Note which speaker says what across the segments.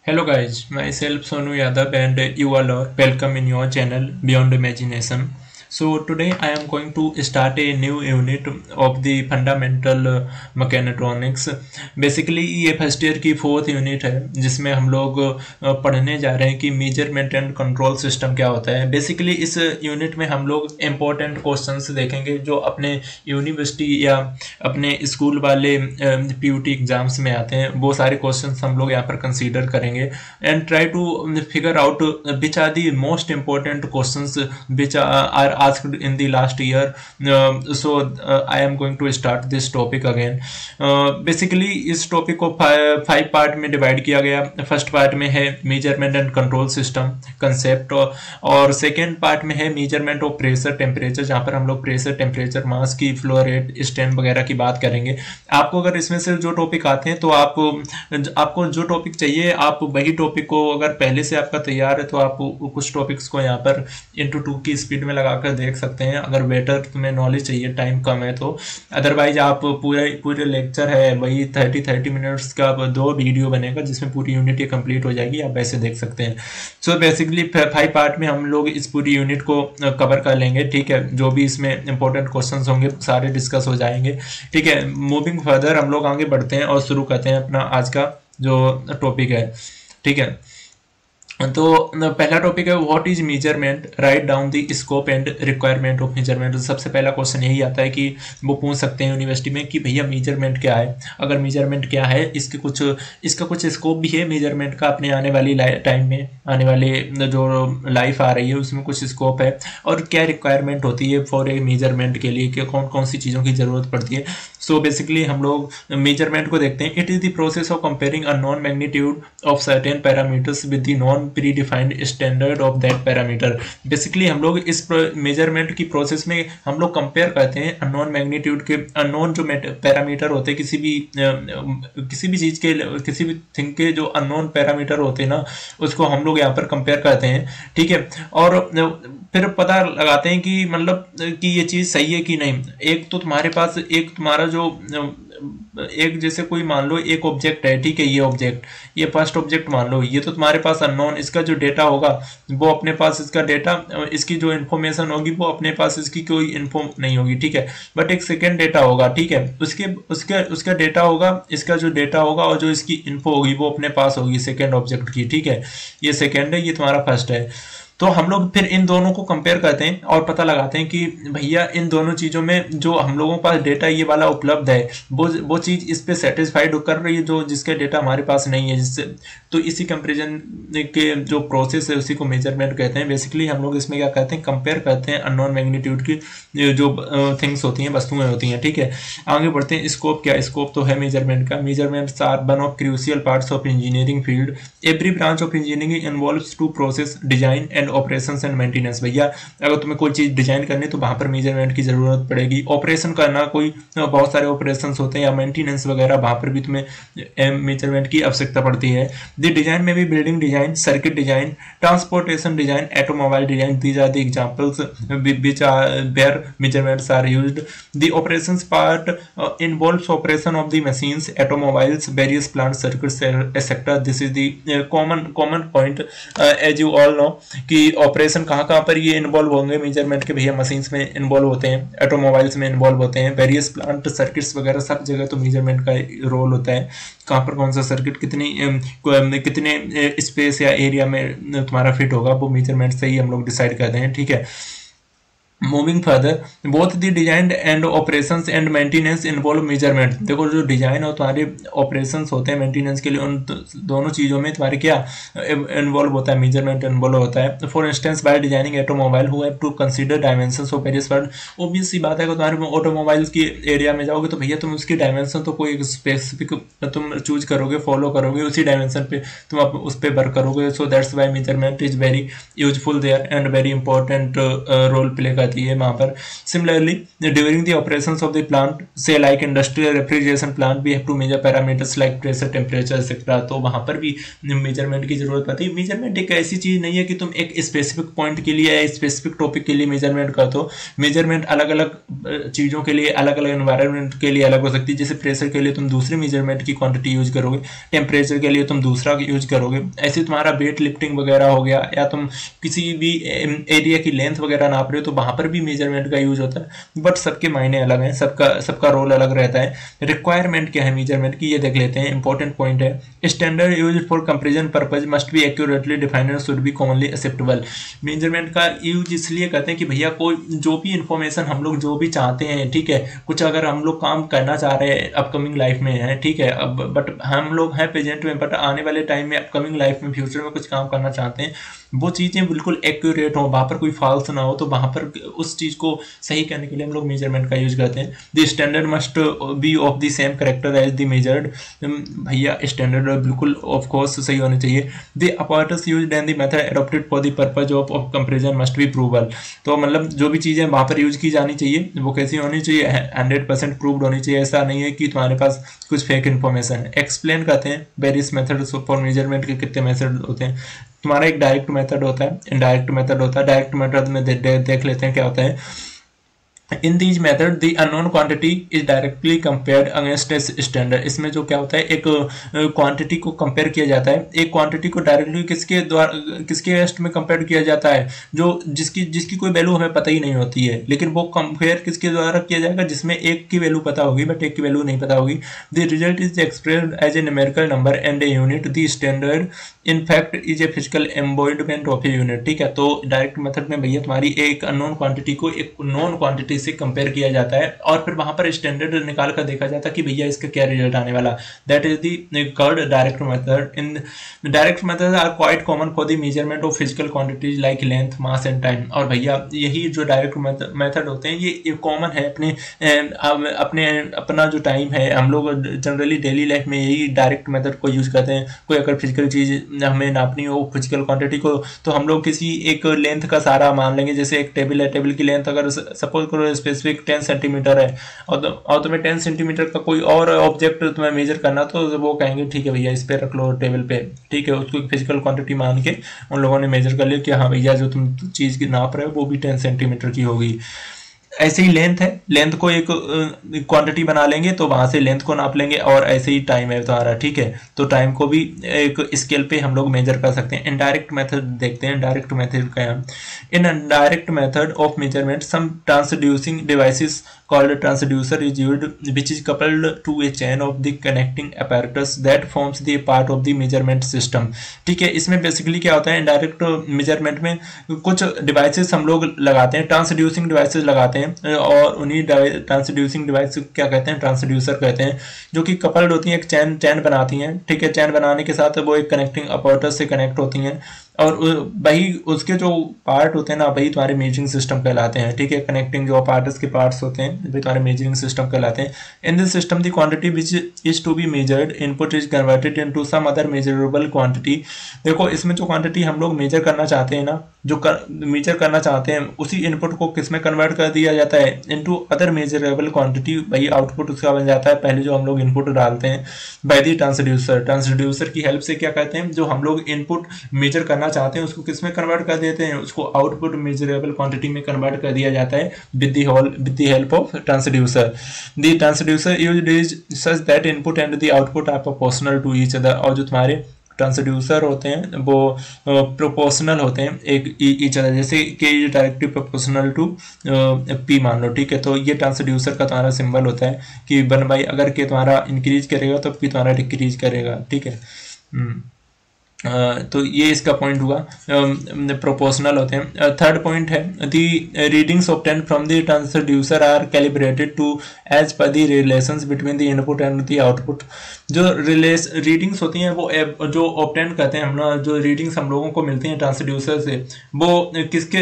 Speaker 1: Hello guys, myself Sonu Yadav and you all are welcome in your channel Beyond Imagination. So today I am going to start a new unit of the fundamental mechatronics. Basically ये first year की fourth unit है जिसमें हम लोग पढ़ने जा रहे हैं कि मेजरमेंट एंड कंट्रोल सिस्टम क्या होता है। बेसिकली इस यूनिट में हम लोग इम्पोर्टेंट क्वेश्चंस देखेंगे जो अपने यूनिवर्सिटी या अपने स्कूल वाले पीयूटी एग्जाम्स में आते हैं। वो सारे क्वेश्चंस हम लोग यहाँ पर कंसीडर करेंगे and try to figure out which are the most important questions which are asked in the last year. So I am going to start this topic again. Basically इस टॉपिक को five part में divide किया गया। First part में है measurement and control system concept और second part में है मेजरमेंट ऑफ प्रेशर टेम्परेचर, जहाँ पर हम लोग प्रेशर टेम्परेचर मास की फ्लो रेट स्ट्रेन वगैरह की बात करेंगे। आपको अगर इसमें से जो टॉपिक आते हैं तो आपको जो टॉपिक चाहिए आप वही टॉपिक को, अगर पहले से आपका तैयार है तो आप कुछ टॉपिक्स को यहाँ पर इंटू 2 की स्पीड में लगाकर देख सकते हैं अगर बेटर तुम्हें नॉलेज चाहिए, टाइम कम है तो। अदरवाइज आप पूरे लेक्चर है वही 30 मिनट्स का 2 वीडियो बनेगा जिसमें पूरी यूनिट ये कंप्लीट हो जाएगी, आप वैसे देख सकते हैं। सो बेसिकली 5 पार्ट में हम लोग इस पूरी यूनिट को कवर कर लेंगे, ठीक है। जो भी इसमें इंपॉर्टेंट क्वेश्चंस होंगे सारे डिस्कस हो जाएंगे, ठीक है। मूविंग फर्दर हम लोग आगे बढ़ते हैं और शुरू करते हैं अपना आज का जो टॉपिक है, ठीक है। तो पहला टॉपिक है what is measurement, write down the scope and requirement of measurement. तो सबसे पहला क्वेश्चन यही आता है कि वो पूछ सकते हैं यूनिवर्सिटी में कि भैया मेजरमेंट क्या है। अगर मेजरमेंट क्या है इसका कुछ स्कोप भी है मेजरमेंट का, अपने आने वाली टाइम में आने वाले जो लाइफ आ रही है उसमें कुछ स्कोप है, और क्या रिक्वायरमेंट होती है फॉर ए मेजरमेंट के लिए, कि कौन कौन सी चीज़ों की ज़रूरत पड़ती है। सो बेसिकली हम लोग मेजरमेंट को देखते हैं। It is the process of comparing a non magnitude of certain parameters with the non pre defined standard of that parameter. Basically हम लोग इस मेजरमेंट की प्रोसेस में हम लोग कंपेयर करते हैं अननोन मैग्नीट्यूड के, अननोन जो पैरामीटर होते हैं किसी भी चीज़ के, किसी भी थिंग के जो अननोन पैरामीटर होते हैं ना, उसको हम लोग यहाँ पर कंपेयर करते हैं, ठीक है। और फिर पता लगाते हैं कि मतलब कि ये चीज़ सही है कि नहीं। एक तो तुम्हारे पास एक तुम्हारा जो एक जैसे कोई मान लो एक ऑब्जेक्ट है, ठीक है। ये ऑब्जेक्ट, ये फर्स्ट ऑब्जेक्ट मान लो, ये तो तुम्हारे पास अननोन, इसका जो डेटा होगा वो अपने पास, इसका डेटा, इसकी जो इन्फॉर्मेशन होगी वो अपने पास, इसकी कोई इन्फो नहीं होगी, ठीक है। बट एक सेकेंड डेटा होगा, ठीक है, उसका डेटा होगा, इसका जो डेटा होगा और जो इसकी इन्फो होगी वो अपने पास होगी सेकेंड ऑब्जेक्ट की, ठीक है। ये सेकेंड है, ये तुम्हारा फर्स्ट है। तो हम लोग फिर इन दोनों को कंपेयर करते हैं और पता लगाते हैं कि भैया इन दोनों चीज़ों में जो हम लोगों के पास डेटा ये वाला उपलब्ध है वो चीज़ इस पे सेटिस्फाइड कर रही है जो जिसके डेटा हमारे पास नहीं है, जिससे तो इसी कंपेरिजन के जो प्रोसेस है उसी को मेजरमेंट कहते हैं। बेसिकली हम लोग इसमें क्या कहते हैं, कंपेयर करते हैं अननोन मैग्नीट्यूड की जो थिंग्स होती हैं, वस्तुएं होती हैं, ठीक है। आगे बढ़ते हैं। स्कोप क्या, स्कोप तो है मेजरमेंट का। Measurements are one of crucial parts of engineering field. Every branch of engineering involves to process design and operations and maintenance. भैया अगर तुम्हें कोई चीज़ डिजाइन करनी है तो वहाँ पर मेजरमेंट की ज़रूरत पड़ेगी। ऑपरेशन करना, कोई बहुत सारे ऑपरेशंस होते हैं या मेंटेनेंस वगैरह, वहाँ पर भी तुम्हें मेजरमेंट की आवश्यकता पड़ती है। द डिजाइन में भी building design, circuit design, transportation design, automobile design, these are the examples which are where measurements are used. The operations part involves operation of the machines, automobiles, various plant circuits, etc. This is the common point as you all know कि operation कहाँ पर ये involve होंगे measurement के। भैया machines में involve होते हैं, ऑटोमोबाइल्स में इन्वॉल्व होते हैं, वेरियस प्लांट सर्किट्स वगैरह सब जगह तो मेजरमेंट का रोल होता है। कहाँ पर कौन सा सर्किट कितने स्पेस या एरिया में तुम्हारा फिट होगा वो मेजरमेंट से ही हम लोग डिसाइड करते हैं, ठीक है। Moving further, both the design and operations and maintenance involve measurement. देखो जो डिजाइन और तुम्हारे ऑपरेशंस होते हैं मेंटेनेंस के लिए, उन दोनों चीज़ों में तुम्हारे क्या इन्वॉल्व होता है, मेजरमेंट इन्वॉल्व होता है। For instance by designing automobile who have to consider dimensions of various word. Obvious सी बात है कि तुम्हारे ऑटोमोबाइल्स की एरिया में जाओगे तो भैया तुम उसकी डायमेंशन तो कोई स्पेसिफिक तुम चूज करोगे, फॉलो करोगे, उसी डायमेंशन पे तुम उस पर वर्क करोगे। So that's why measurement is very useful there and very important role play करता जाती है वहाँ पर। Similarly during the operations of the plant से like industrial refrigeration plant we have to measure parameters like pressure, temperature etcetera. तो वहाँ पर भी मेजरमेंट की जरूरत पड़ती है। मेजरमेंट एक ऐसी चीज नहीं है कि तुम एक स्पेसिफिक पॉइंट के लिए या स्पेसिफिक टॉपिक के लिए मेजरमेंट करते हो। मेजरमेंट अलग अलग चीजों के लिए, अलग अलग एनवायरनमेंट के लिए अलग हो सकती है। जैसे प्रेशर के लिए तुम दूसरी मेजरमेंट की क्वांटिटी यूज करोगे, टेम्परेचर के लिए तुम दूसरा यूज करोगे। ऐसे तुम्हारा वेट लिफ्टिंग वगैरह हो गया, या तुम किसी भी एरिया की लेंथ वगैरह नाप रहे हो तो वहां पर भी मेजरमेंट का यूज होता है। बट सबके मायने अलग हैं, सबका रोल अलग रहता है। रिक्वायरमेंट क्या है मेजरमेंट की, ये देख लेते हैं। इंपॉर्टेंट पॉइंट है, standard use for comparison purpose must be accurately defined and should be commonly acceptable. Measurement का यूज इसलिए करते हैं कि भैया कोई जो भी इंफॉर्मेशन हम लोग जो भी चाहते हैं, ठीक है, कुछ अगर हम लोग काम करना चाह रहे हैं अपकमिंग लाइफ में है, ठीक है, अब बट हम लोग हैं प्रेजेंट में, बट आने वाले टाइम में अपकमिंग लाइफ में फ्यूचर में कुछ काम करना चाहते हैं, वो चीज़ें बिल्कुल एक्यूरेट हो, वहाँ पर कोई फॉल्स ना हो, तो वहाँ पर उस चीज़ को सही करने के लिए हम लोग मेजरमेंट का यूज करते हैं। The standard must be of the same character as the measured. भैया स्टैंडर्ड बिल्कुल ऑफ कोर्स सही होने चाहिए। The apparatus used and the method adopted for the purpose of comparison must be provable. तो मतलब जो भी चीज़ें वहाँ पर यूज की जानी चाहिए वो कैसी होनी चाहिए, 100% प्रूव्ड होनी चाहिए। ऐसा नहीं है कि तुम्हारे पास कुछ फेक इन्फॉर्मेशन है। एक्सप्लेन करते हैं वेरियस मेथड्स फॉर मेजरमेंट के कितने मेथड होते हैं। तुम्हारा एक डायरेक्ट मेथड होता है, इनडायरेक्ट मेथड होता है। डायरेक्ट मेथड में देख लेते हैं क्या होता है। In these method the unknown quantity is directly compared against standard. इसमें जो क्या होता है, एक क्वांटिटी को कंपेयर किया जाता है। एक क्वांटिटी को डायरेक्टली किसके अगेंस्ट में कंपेयर किया जाता है, जो जिसकी कोई वैल्यू हमें पता ही नहीं होती है, लेकिन वो कंपेयर किसके द्वारा किया जाएगा, जिसमें एक की वैल्यू पता होगी बट एक की वैल्यू नहीं पता होगी। The result is expressed as a numerical number and a unit. The standard in fact is a physical embodiment of a unit. ठीक है, तो डायरेक्ट मेथड में भैया तुम्हारी एक अननोन क्वांटिटी को एक नॉन क्वांटिटी से कंपेयर किया जाता है और फिर वहां पर स्टैंडर्ड निकाल कर देखा जाता है कि भैया इसका क्या रिजल्ट आने वाला। That is the called direct method. In direct method are quite common for the measurement of physical quantities like length, mass and time. और भैया यही जो डायरेक्ट मेथड होते हैं ये कॉमन है अपना जो टाइम है। हम लोग जनरली डेली लाइफ में यही डायरेक्ट मेथड को यूज करते हैं। कोई अगर फिजिकल चीज हमें नापनी हो, फिजिकल क्वांटिटी को, तो हम लोग किसी एक लेंथ का सहारा मान लेंगे। जैसे एक टेबल है, टेबल की लेंथ अगर सपोज करो स्पेसिफिक 10 सेंटीमीटर है और तुम्हें 10 सेंटीमीटर का कोई और ऑब्जेक्ट तुम्हें मेजर करना, तो वो कहेंगे ठीक है भैया इस पे रख लो टेबल पे। ठीक है, उसको फिजिकल क्वांटिटी मान के उन लोगों ने मेजर कर लिया कि हाँ भैया जो तुम चीज की नाप रहे हो वो भी 10 सेंटीमीटर की होगी। ऐसे ही लेंथ है, लेंथ को एक क्वांटिटी बना लेंगे तो वहां से लेंथ को नाप लेंगे। और ऐसे ही टाइम है तुम्हारा, ठीक है, तो टाइम को भी एक स्केल पे हम लोग मेजर कर सकते हैं। इनडायरेक्ट मेथड देखते हैं, डायरेक्ट मेथड का है। In indirect method of measurement some transducing devices called transducer is used which is coupled to a chain of the connecting apparatus that forms the part of the measurement system। ठीक है, इसमें basically क्या होता है, indirect measurement में कुछ devices हम लोग लगाते हैं, ट्रांसड्यूसिंग डिवाइसेस लगाते हैं और उन्हीं ट्रांसड्यूसिंग डिवाइस क्या कहते हैं, ट्रांसड्यूसर कहते हैं, जो कि कपल्ड होती हैं, एक चैन बनाती हैं। ठीक है, चैन बनाने के साथ वो एक कनेक्टिंग apparatus से कनेक्ट होती हैं और वही उसके जो पार्ट होते हैं ना वही तुम्हारे मेजरिंग सिस्टम कहलाते हैं। ठीक है, कनेक्टिंग जो apparatus के पार्ट्स होते हैं वही तुम्हारे मेजरिंग सिस्टम कहलाते हैं। In this system the quantity which is to be measured input is converted into some other measurable quantity. देखो इसमें जो क्वांटिटी हम लोग मेजर करना चाहते हैं ना, मेजर करना चाहते हैं उसी इनपुट को किस में कन्वर्ट कर दिया जाता है, इनटू अदर मेजरेबल क्वांटिटी। वही आउटपुट उसका बन जाता है पहले जो हम लोग इनपुट डालते हैं बाय द ट्रांसड्यूसर। ट्रांसड्यूसर की हेल्प से क्या कहते हैं, जो हम लोग इनपुट मेजर करना चाहते हैं उसको किस में कन्वर्ट कर देते हैं, उसको आउटपुट मेजरेबल क्वांटिटी में कन्वर्ट कर दिया जाता है with the help of transducer. The transducer used is such that input and the output are proportional to each other. और जो तुम्हारे ट्रांसड्यूसर होते हैं वो प्रोपोर्शनल होते हैं एक ईच अदर, जैसे के डायरेक्टली प्रोपोर्शनल टू पी मान लो। ठीक है, तो ये ट्रांसड्यूसर का तुम्हारा सिंबल होता है कि 1/, अगर के तुम्हारा इंक्रीज करेगा तो पी तुम्हारा डिक्रीज करेगा। ठीक है, तो ये इसका पॉइंट हुआ, प्रोपोर्शनल होते हैं। थर्ड पॉइंट है the readings obtained from the transducer are calibrated to as per the relations between the input and the output. जो रीडिंग्स होती हैं वो जो ऑब्टेंड करते हैं हम लोग, जो रीडिंग्स हम लोगों को मिलती हैं ट्रांसड्यूसर से, वो किसके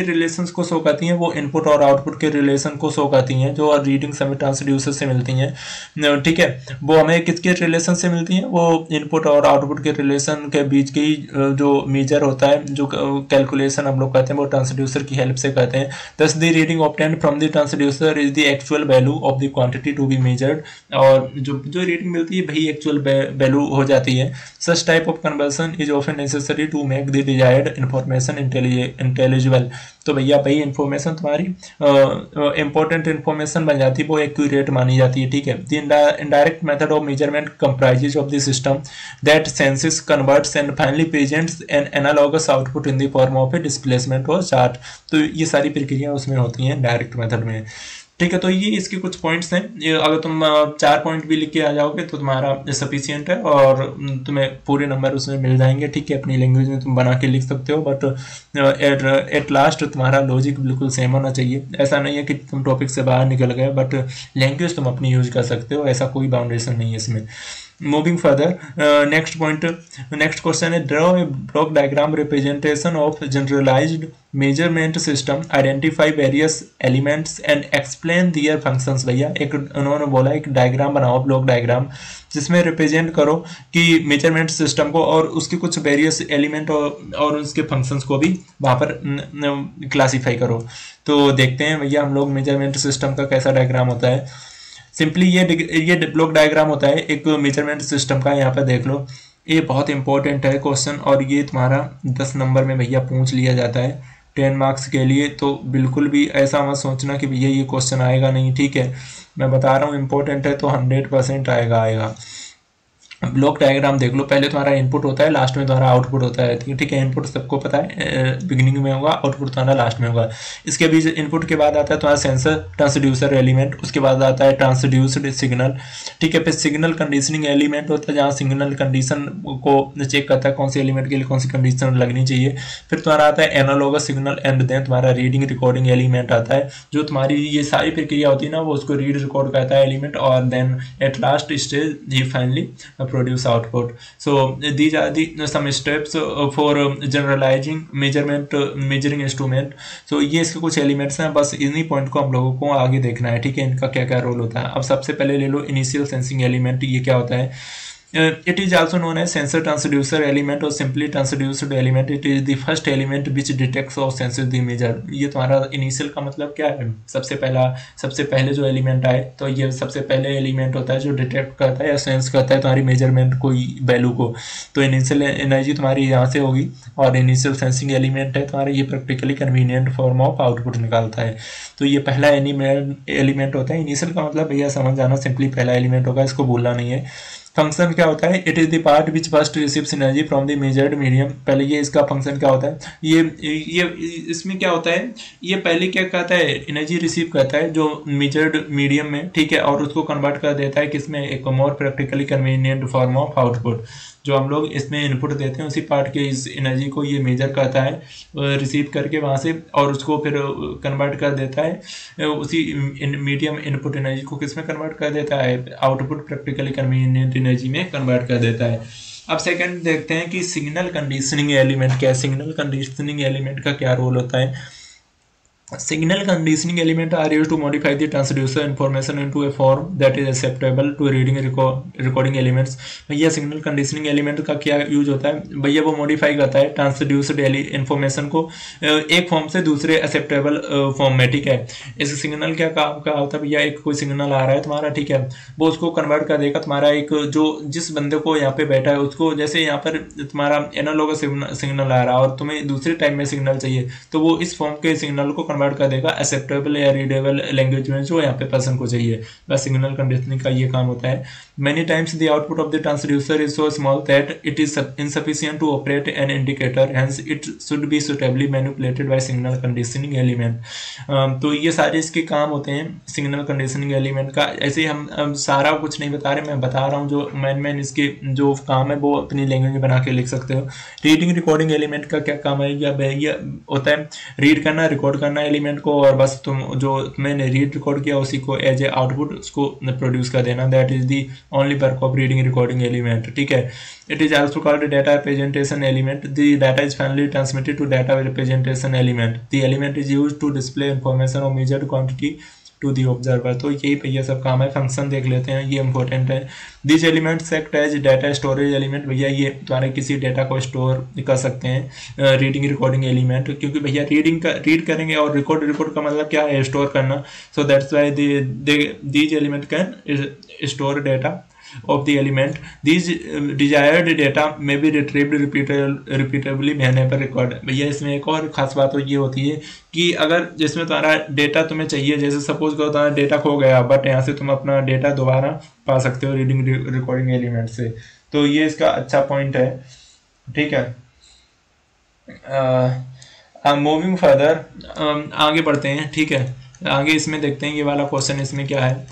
Speaker 1: रिलेशंस को शो करती हैं, वो इनपुट और आउटपुट के रिलेशन को शो करती हैं। जो रीडिंग्स हमें ट्रांसड्यूसर से मिलती हैं, ठीक है, वो हमें किसके रिलेशन से मिलती हैं, वो इनपुट और आउटपुट के रिलेशन के बीच की जो मेजर होता है, जो कैलकुलेशन हम लोग करते हैं वो ट्रांसड्यूसर की हेल्प से करते हैं। Thus the reading obtained from the transducer is the actual value of the quantity to be measured, और जो रीडिंग मिलती है वही एक्चुअल वैल्यू हो जाती है। Such type of conversion is often necessary to make the desired information intelligible. तो भैया भाई इंफॉर्मेशन तुम्हारी इंपॉर्टेंट इंफॉर्मेशन बन जाती है, वो एक्यूरेट मानी जाती है, ठीक है। The indirect method of measurement comprises of the system that senses converts and finally presents an analogous output in the form of a displacement और चार्ट। तो ये सारी प्रक्रिया उसमें होती हैं डायरेक्ट मेथड में, ठीक है। तो ये इसके कुछ पॉइंट्स हैं, अगर तुम 4 पॉइंट भी लिख के आ जाओगे तो तुम्हारा सफिशियंट है और तुम्हें पूरे नंबर उसमें मिल जाएंगे, ठीक है। अपनी लैंग्वेज में तुम बना के लिख सकते हो, बट एट लास्ट तुम्हारा लॉजिक बिल्कुल सेम होना चाहिए। ऐसा नहीं है कि तुम टॉपिक से बाहर निकल गए, बट लैंग्वेज तुम अपनी यूज कर सकते हो, ऐसा कोई बाउंडेशन नहीं है इसमें। Moving further, next question is draw a block diagram representation of generalized measurement system, identify various elements and explain their functions। भैया एक उन्होंने बोला एक डायग्राम बनाओ, ब्लॉक डायग्राम, जिसमें रिप्रेजेंट करो कि मेजरमेंट सिस्टम को और उसके कुछ वेरियस एलिमेंट और उसके फंक्शंस को भी वहाँ पर क्लासीफाई करो। तो देखते हैं भैया हम लोग मेजरमेंट सिस्टम का कैसा डायग्राम होता है। सिंपली ये ब्लॉक डायग्राम होता है एक मेजरमेंट सिस्टम का। यहाँ पर देख लो, ये बहुत इंपॉर्टेंट है क्वेश्चन, और ये तुम्हारा 10 नंबर में भैया पूछ लिया जाता है 10 मार्क्स के लिए। तो बिल्कुल भी ऐसा मत सोचना कि भैया ये क्वेश्चन आएगा नहीं, ठीक है। मैं बता रहा हूँ इंपॉर्टेंट है तो 100% आएगा। ब्लॉक डायग्राम देख लो, पहले तुम्हारा इनपुट होता है, लास्ट में तुम्हारा आउटपुट होता है, ठीक है। इनपुट सबको पता है बिगिनिंग में होगा, आउटपुट तुम्हारा लास्ट में होगा। इसके बीच इनपुट के बाद आता है तुम्हारा सेंसर ट्रांसड्यूसर एलिमेंट, उसके बाद आता है ट्रांसड्यूस्ड सिग्नल, ठीक है। फिर सिग्नल कंडीशनिंग एलिमेंट होता है जहाँ सिग्नल कंडीशन को चेक करता है कौन से एलिमेंट के लिए कौन सी कंडीशन लगनी चाहिए। फिर तुम्हारा आता है एनालॉगस सिग्नल एंड देन तुम्हारा रीडिंग रिकॉर्डिंग एलिमेंट आता है, जो तुम्हारी ये सारी प्रक्रिया होती है ना वो उसको रीड रिकॉर्ड करता है एलिमेंट, और देन एट लास्ट स्टेज ही finally produce output. So these are the some steps for generalizing measuring instrument. So ये इसके कुछ एलिमेंट्स हैं, बस इन्हीं पॉइंट को हम लोगों को आगे देखना है, ठीक है। इनका क्या क्या रोल होता है। अब सबसे पहले ले लो इनिशियल सेंसिंग एलिमेंट, ये क्या होता है। It is also known as sensor transducer element or simply transduced element. It is the first element which detects or senses the measure. ये तुम्हारा इनिशियल का मतलब क्या है, सबसे पहले जो एलिमेंट आए, तो ये सबसे पहले एलिमेंट होता है जो डिटेक्ट करता है या सेंस करता है तुम्हारी मेजरमेंट कोई वैल्यू को। तो इनिशियल एनर्जी तुम्हारी यहाँ से होगी, और इनिशियल सेंसिंग एलिमेंट है तुम्हारा, ये practically convenient form of output निकालता है। तो ये पहला एलिमेंट होता है। इनिशियल का मतलब भैया समझ जाना, सिंपली पहला एलिमेंट होगा, इसको भूलना नहीं है। फंक्शन क्या होता है, it is the part which first receives energy from the measured medium. पहले ये इसका फंक्शन क्या होता है, ये इसमें क्या होता है, ये पहले क्या करता है, एनर्जी रिसीव करता है जो मेजर्ड मीडियम में, ठीक है, और उसको कन्वर्ट कर देता है किसमें, एक more practically convenient form of output. जो हम लोग इसमें इनपुट देते हैं उसी पार्ट के इस एनर्जी को ये मेजर करता है रिसीव करके वहाँ से, और उसको फिर कन्वर्ट कर देता है उसी मीडियम इनपुट एनर्जी को किस में कन्वर्ट कर देता है, आउटपुट प्रैक्टिकली कन्वीनियंट एनर्जी में कन्वर्ट कर देता है। अब सेकंड देखते हैं कि सिग्नल कंडीशनिंग एलिमेंट क्या है। सिग्नल कंडीशनिंग एलिमेंट का क्या रोल होता है। Signal conditioning element are used to modify the transducer information into a form that is acceptable to reading recording elements। भैया सिग्नल कंडीशनिंग एलिमेंट का क्या यूज होता है, भैया वो मॉडिफाई करता है ट्रांसड्यूस्ड इंफॉर्मेशन को एक फॉर्म से दूसरे एक्सेप्टेबल फॉर्म में, ठीक है। इस सिग्नल क्या काम का होता है भैया, एक कोई सिग्नल आ रहा है तुम्हारा, ठीक है, वो उसको कन्वर्ट कर देगा तुम्हारा एक जो जिस बंदे को यहाँ पे बैठा है उसको, जैसे यहाँ पर तुम्हारा एनालॉगस सिग्नल आ रहा है और तुम्हें दूसरे टाइप में सिग्नल चाहिए, तो वो इस फॉर्म के सिग्नल को कन्वर्ट कर देगा एक्सेप्टेबल या रीडेबल लैंग्वेज में जो यहाँ पे पर्सन को चाहिए। बस सिग्नल कंडीशनिंग का ये काम होता है। Many times the output of the transducer is so small that it is insufficient to operate an indicator, hence it should be suitably manipulated by signal conditioning element. तो ये सारे इसके काम होते हैं सिग्नल कंडीशनिंग एलिमेंट का। ऐसे हम सारा कुछ नहीं बता रहे, मैं बता रहा हूँ जो मेन इसके जो काम है वो अपनी लैंग्वेज में बना के लिख सकते हो। रीडिंग रिकॉर्डिंग एलिमेंट का क्या काम है, ये होता है रीड करना रिकॉर्ड करना एलिमेंट को, और बस तुम जो मैंने रीड रिकॉर्ड किया उसी को एज ए आउटपुट उसको प्रोड्यूस कर देना। That is the only work of reading recording element, ठीक है। It is also called data representation element. The data is finally transmitted to data representation element. The element is used to display information of measured quantity to the observer. तो यही भैया सब काम है। Function देख लेते हैं, ये इंपॉर्टेंट है। This elements act as data storage element, भैया ये तुम्हारे किसी डाटा को स्टोर कर सकते हैं। रीडिंग रिकॉर्डिंग एलिमेंट, क्योंकि भैया रीड करेंगे और रिकॉर्ड का मतलब क्या है, स्टोर करना। सो that's why these element can store data of the element. These desired data may be retrieved repeatably whenever required। भैया इसमें एक और खास बात ये होती है कि अगर जिसमें तुम्हारा डेटा तुम्हें चाहिए, जैसे सपोज करो तुम्हारा डेटा खो गया, बट यहाँ से तुम अपना डेटा दोबारा पा सकते हो रीडिंग रिकॉर्डिंग एलिमेंट से। तो ये इसका अच्छा पॉइंट है, ठीक है। मूविंग फर्दर, आगे बढ़ते हैं, ठीक है। आगे इसमें देखते हैं ये वाला क्वेश्चन, इसमें क्या है।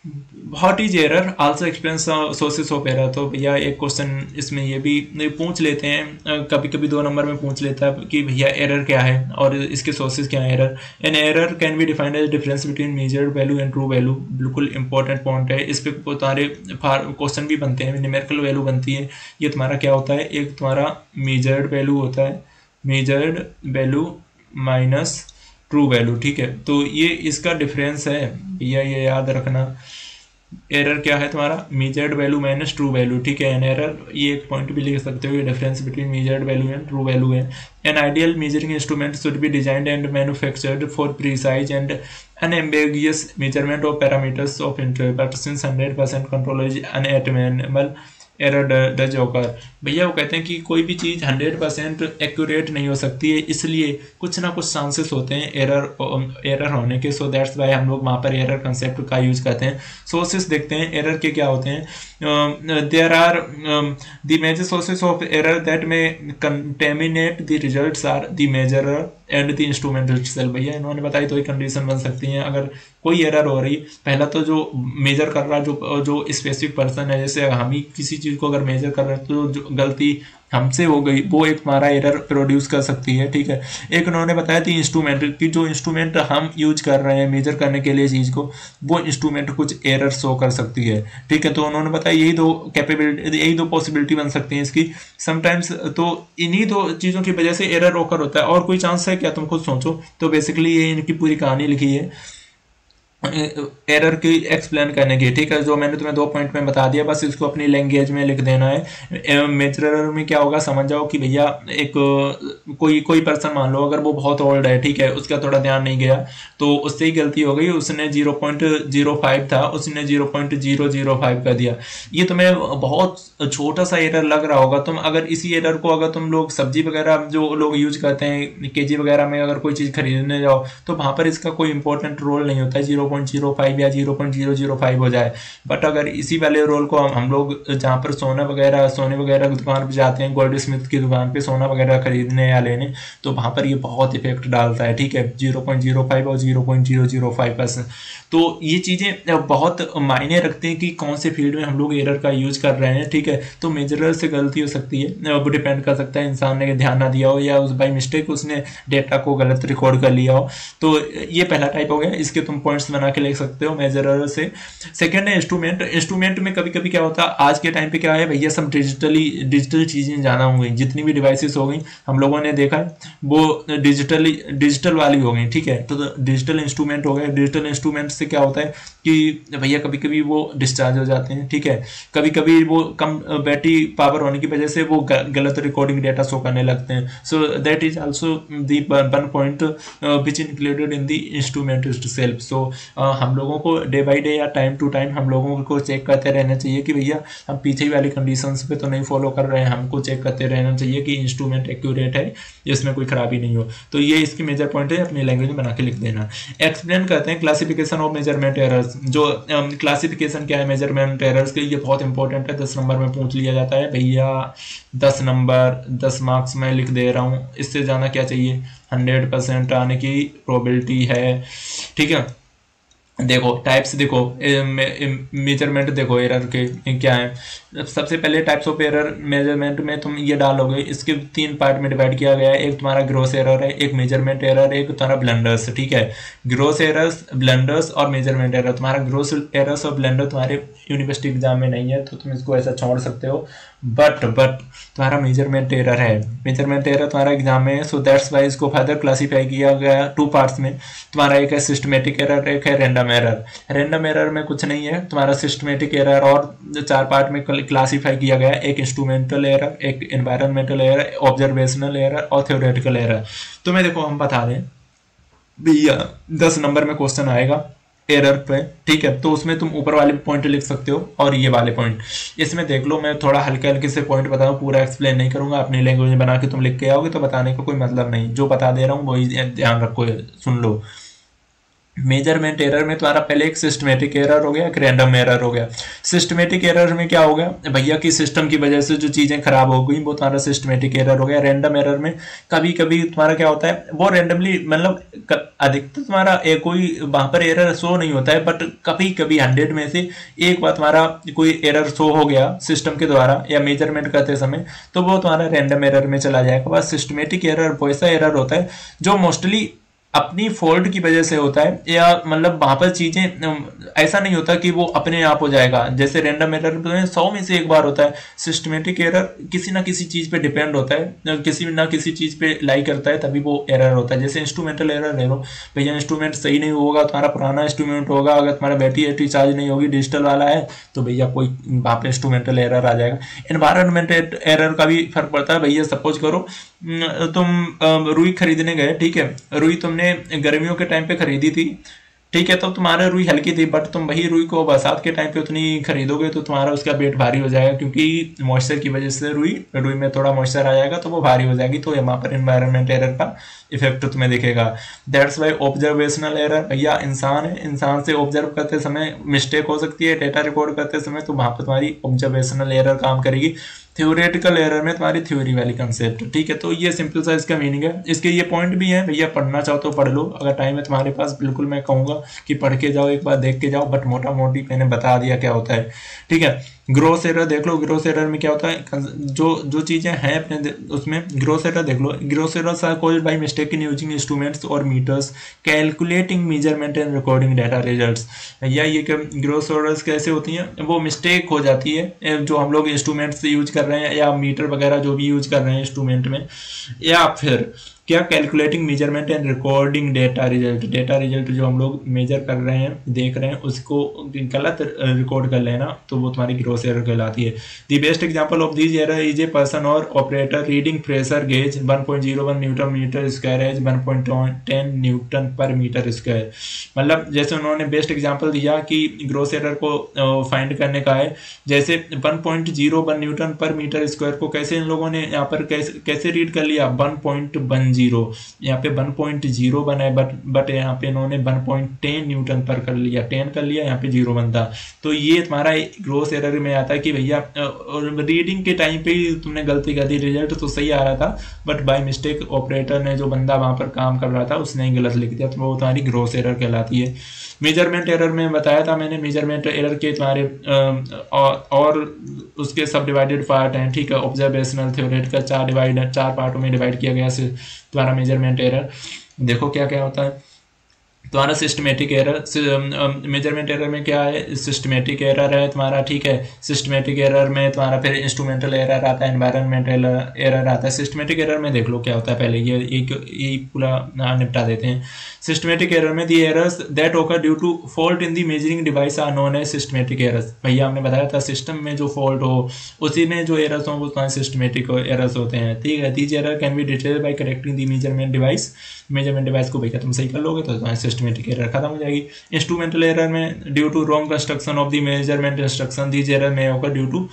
Speaker 1: What is error, also explain sources of error. तो भैया एक क्वेश्चन इसमें ये भी पूछ लेते हैं, कभी कभी 2 नंबर में पूछ लेता है कि भैया एरर क्या है और इसके सोर्सेस क्या है। Error, an error can be defined age difference between measured value and true value. बिल्कुल इंपॉर्टेंट पॉइंट है, इस पे तुम्हारे क्वेश्चन भी बनते हैं, न्यूमेरिकल वैल्यू बनती है। ये तुम्हारा क्या होता है, एक तुम्हारा मेजर्ड वैल्यू होता है, measured value minus true value, ठीक है। तो ये इसका डिफरेंस है भैया, ये याद रखना। एरर क्या है तुम्हारा, measured value minus true value, ठीक है। एन एरर, ये एक पॉइंट भी लिख सकते हो, ये difference between measured value and true value है। An ideal measuring instrument should be designed and manufactured for precise and unambiguous measurement of parameters of interval, but since 100% control is unattainable error does occur. भैया वो कहते हैं कि कोई भी चीज़ 100% accurate नहीं हो सकती है, इसलिए कुछ ना कुछ चांसेस होते हैं एरर होने के। सो दैट्स वाई हम लोग वहाँ पर एरर कंसेप्ट का यूज करते हैं। सोर्सेस देखते हैं एरर के क्या होते हैं। There are the major sources of error that may contaminate the results are the measurer and the instrument itself. भैया इन्होंने बताई तो एक कंडीशन बन सकती है, अगर कोई एरर हो रही, पहला तो जो मेजर कर रहा जो स्पेसिफिक पर्सन है, जैसे हम ही किसी चीज़ को अगर मेजर कर रहे हैं तो जो गलती हमसे हो गई वो एक हमारा एरर प्रोड्यूस कर सकती है, ठीक है। एक उन्होंने बताया थी इंस्ट्रूमेंट की, जो इंस्ट्रूमेंट हम यूज कर रहे हैं मेजर करने के लिए चीज़ को, वो इंस्ट्रूमेंट कुछ एरर शो कर सकती है, ठीक है। तो उन्होंने बताया यही दो कैपेबिलिटी, यही दो पॉसिबिलिटी बन सकती हैं इसकी समटाइम्स। तो इन्हीं दो चीज़ों की वजह से एरर ओकर होता है, और कोई चांस है क्या, तुम खुद सोचो। तो बेसिकली ये इनकी पूरी कहानी लिखी है एरर की एक्सप्लेन करने की, ठीक है। जो मैंने तुम्हें 2 पॉइंट में बता दिया, बस इसको अपनी लैंग्वेज में लिख देना है। मेजरर में क्या होगा, समझ जाओ कि भैया एक कोई पर्सन मान लो अगर वो बहुत ओल्ड है, ठीक है, उसका थोड़ा ध्यान नहीं गया तो उससे ही गलती हो गई, उसने 0.05 था, उसने 0.005 कर दिया। ये तुम्हें बहुत छोटा सा एरर लग रहा होगा। तुम अगर इसी एरर को अगर तुम लोग सब्जी वगैरह जो लोग यूज करते हैं केजी वगैरह में अगर कोई चीज़ खरीदने जाओ तो वहाँ पर इसका कोई इंपॉर्टेंट रोल नहीं होता है, 0.05 या 0.005 हो जाए। बट अगर इसी वाले रोल को हम लोग जहाँ पर सोने वगैरह की दुकान पर जाते हैं, गोल्ड स्मिथ की दुकान पे सोना वगैरह खरीदने या लेने, तो वहाँ पर ये बहुत इफेक्ट डालता है, ठीक है, 0.05 और 0.005%। तो ये चीज़ें बहुत मायने रखते हैं कि कौन से फील्ड में हम लोग एरर का यूज कर रहे हैं, ठीक है। तो मेजरर से गलती हो सकती है, वो डिपेंड कर सकता है इंसान ने ध्यान ना दिया हो या उस बाई मिस्टेक उसने डेटा को गलत रिकॉर्ड कर लिया हो। तो ये पहला टाइप हो गया, इसके तुम पॉइंट्स बना के लिख सकते हो मेजरर से। सेकेंड है इंस्ट्रूमेंट। इंस्ट्रूमेंट में कभी कभी क्या होता है, आज के टाइम पे क्या है भैया, सब डिजिटल चीज़ें जाना हो गई, जितनी भी डिवाइसेस हो गई हम लोगों ने देखा है वो डिजिटल वाली हो गई, ठीक है। तो डिजिटल इंस्ट्रूमेंट हो गए। डिजिटल इंस्ट्रूमेंट से क्या होता है कि भैया कभी कभी वो डिस्चार्ज हो जाते हैं, ठीक है, कभी कभी वो कम बैटरी पावर होने की वजह से वो गलत रिकॉर्डिंग डेटा शो करने लगते हैं। So that is also the one point which included in the instrument self. So हम लोगों को डे बाई डे या टाइम टू टाइम हम लोगों को चेक करते रहना चाहिए कि भैया हम पीछे वाली कंडीशंस पे तो नहीं फॉलो कर रहे हैं, हमको चेक करते रहना चाहिए कि इंस्ट्रूमेंट एक्यूरेट है, इसमें कोई खराबी नहीं हो। तो ये इसकी मेजर पॉइंट है, अपनी लैंग्वेज में बना के लिख देना। एक्सप्लेन करते हैं क्लासिफिकेशन ऑफ मेजरमेंट एरर्स। जो क्लासिफिकेशन क्या है मेजरमेंट एरर्स के, ये बहुत इंपॉर्टेंट है, 10 नंबर में पूछ लिया जाता है भैया। 10 नंबर 10 मार्क्स में लिख दे रहा हूँ, इससे ज़्यादा क्या चाहिए, 100% आने की प्रोबेबिलिटी है, ठीक है। देखो टाइप्स, देखो मेजरमेंट, देखो एरर के क्या है। सबसे पहले टाइप्स ऑफ एरर मेजरमेंट में तुम ये डालोगे, इसके 3 पार्ट में डिवाइड किया गया है। एक तुम्हारा ग्रोस एरर है, एक मेजरमेंट एरर, एक तुम्हारा ब्लंडर्स, ठीक है। ग्रोस एरर्स, ब्लंडर्स और मेजरमेंट एरर। तुम्हारा ग्रोस एरर्स और ब्लंडर तुम्हारे यूनिवर्सिटी एग्जाम में नहीं है तो तुम इसको ऐसा छोड़ सकते हो। बट तुम्हारा मेजरमेंट एरर है, मेजरमेंट एरर तुम्हारा एग्जाम में, सो दैट्स वाई इसको फर्दर क्लासीफाई किया गया टू पार्ट्स में। तुम्हारा एक है सिस्टमेटिक एरर, एक है रैंडम एरर। रैंडम एरर में कुछ नहीं है, तुम्हारा सिस्टमेटिक एरर और 4 पार्ट में क्लासीफाई किया गया, एक इंस्ट्रूमेंटल एरर, एक एनवायरमेंटल एरर, ऑब्जर्वेशनल एरर और थ्योरेटिकल एरर। तो मैं देखो हम बता दें भैया 10 नंबर में क्वेश्चन आएगा एरर पे, ठीक है, तो उसमें तुम ऊपर वाले पॉइंट लिख सकते हो और ये वाले पॉइंट इसमें देख लो। मैं थोड़ा हल्के हल्के से पॉइंट बताऊँ, पूरा एक्सप्लेन नहीं करूंगा, अपनी लैंग्वेज में बना के तुम लिख के आओगे तो बताने का कोई मतलब नहीं, जो बता दे रहा हूँ वही ध्यान रखो, सुन लो। मेजरमेंट एरर में तुम्हारा पहले एक सिस्टमेटिक एरर हो गया, एक रैंडम एरर हो गया। सिस्टमेटिक एरर में क्या हो गया भैया कि सिस्टम की वजह से जो चीजें खराब हो गई वो तुम्हारा सिस्टमेटिक एरर हो गया। रैंडम एरर में कभी कभी तुम्हारा क्या होता है, वो रैंडमली मतलब अधिकतर तुम्हारा कोई वहां पर एरर शो नहीं होता है, बट कभी कभी 100 में से एक बार तुम्हारा कोई एरर शो हो गया सिस्टम के द्वारा या मेजरमेंट करते समय, तो वो तुम्हारा रैंडम एरर में चला जाएगा। बस सिस्टमेटिक एरर वो ऐसा एरर होता है जो मोस्टली अपनी फॉल्ट की वजह से होता है, या मतलब वहां पर चीजें ऐसा नहीं होता कि वो अपने आप हो जाएगा। जैसे रैंडम एरर में 100 में से एक बार होता है, सिस्टमेटिक एरर किसी ना किसी चीज पे डिपेंड होता है, किसी ना किसी चीज पे लाई करता है, तभी वो एरर होता है। जैसे इंस्ट्रूमेंटल एरर ले लो भैया, इंस्ट्रूमेंट सही नहीं होगा, तुम्हारा पुराना इंस्ट्रूमेंट होगा, अगर तुम्हारा बैटरी चार्ज नहीं होगी, डिजिटल वाला है, तो भैया कोई वहां पे इंस्ट्रूमेंटल एरर आ जाएगा। एनवायरमेंट एरर का भी फर्क पड़ता है भैया। सपोज करो तुम रुई खरीदने गए, ठीक है, रुई तुमने गर्मियों के टाइम पे खरीदी थी, ठीक है, तो तुम्हारा रुई हल्की थी, बट तुम वही रुई को बरसात के टाइम पे उतनी खरीदोगे तो तुम्हारा उसका वेट भारी हो जाएगा, क्योंकि मॉइस्चर की वजह से रुई में थोड़ा मॉइस्चर आ जाएगा तो वो भारी हो जाएगी। तो यहाँ पर एनवायरमेंट एरर का इफेक्ट तुम्हें दिखेगा। दैट्स वाई ऑब्जर्वेशनल एरर, भैया इंसान है, इंसान से ऑब्जर्व करते समय मिस्टेक हो सकती है डेटा रिकॉर्ड करते समय, तो वहां पर तुम्हारी ऑब्जर्वेशनल एरर काम करेगी। थ्योरेटिकल एरर में तुम्हारी थ्योरी वाली कंसेप्ट, ठीक है। तो ये सिंपल सा इसका मीनिंग है। इसके ये पॉइंट भी है भैया, पढ़ना चाहो तो पढ़ लो, अगर टाइम है तुम्हारे पास, बिल्कुल मैं कहूंगा कि पढ़ के जाओ, एक बार देख के जाओ, बट मोटा मोटी मैंने बता दिया क्या होता है, ठीक है। ग्रोस एरर देख लो, ग्रोस एरर में क्या होता है, जो चीजें हैं अपने उसमें, ग्रोस एरर देख लो। Gross errors are caused by mistake in using instruments और meters calculating measurement and recording data results. भैया ये ग्रोस एरर्स कैसे होती हैं, वो मिस्टेक हो जाती है जो हम लोग इंस्ट्रूमेंट्स यूज कर रहे हैं या मीटर वगैरह जो भी यूज कर रहे हैं इंस्ट्रूमेंट में, या फिर क्या calculating measurement and recording data result जो हम लोग मेजर कर रहे हैं, देख रहे हैं, उसको गलत रिकॉर्ड कर लेना, तो वो तुम्हारी ग्रोस एरर कहलाती है। The best example of this error is a person और operator reading pressure gauge 1.01 newton metre square as 1.10 newton per metre square. मतलब जैसे उन्होंने बेस्ट एग्जांपल दिया कि ग्रोस एरर को फाइंड करने का है, जैसे 1.01 न्यूटन पर मीटर स्क्वायर को कैसे इन लोगों ने यहाँ पर कैसे रीड कर लिया, 1.10, यहाँ पे 1.0 बना है, बट यहाँ पे इन्होंने 1.10 न्यूटन पर कर लिया, 10 कर लिया, यहाँ पे 0 बनता। तो ये तुम्हारा ग्रोस एरर में आता है कि भैया रीडिंग के टाइम पे ही तुमने गलती कर दी, रिजल्ट तो सही आ रहा था, बट बाय मिस्टेक ऑपरेटर ने, जो बंदा वहां पर काम कर रहा था, उसने गलत लिख दिया, तो वो तुम्हारी ग्रोस एरर कहलाती है। मेजरमेंट एरर में बताया था मैंने, मेजरमेंट एरर के तुम्हारे और उसके सब डिवाइडेड पार्ट हैं, ठीक है। ऑब्जर्वेशनल, थ्योरेटिकल, 4 पार्टों में डिवाइड किया गया तुम्हारा मेजरमेंट एरर। देखो क्या क्या होता है तुम्हारा सिस्टमेटिक एरर। मेजरमेंट एरर में क्या है, सिस्टमेटिक एरर है तुम्हारा, ठीक है। सिस्टमेटिक एरर में तुम्हारा फिर इंस्ट्रूमेंटल एरर आता है, एनवायरमेंटल एरर आता है। सिस्टमेटिक एरर में देख लो क्या होता है, पहले ये पूरा निपटा देते हैं। सिस्टमेटिक एरर में the errors that occur due to fault in the measuring device are known as systematic errors. भैया हमने बताया था सिस्टम में जो फॉल्ट हो उसी में जो एरर्स हो वो सिस्टमेटिक एरर्स होते हैं, ठीक है। These error can be detailed by correcting the measurement device को भैया तुम सही कर लोगे तो तुम्हारी सिस्टमेटिक एरर खत्म हो जाएगी। इंस्ट्रूमेंटल एरर में due to wrong construction of the measurement instruction, these error में होगा ड्यू टू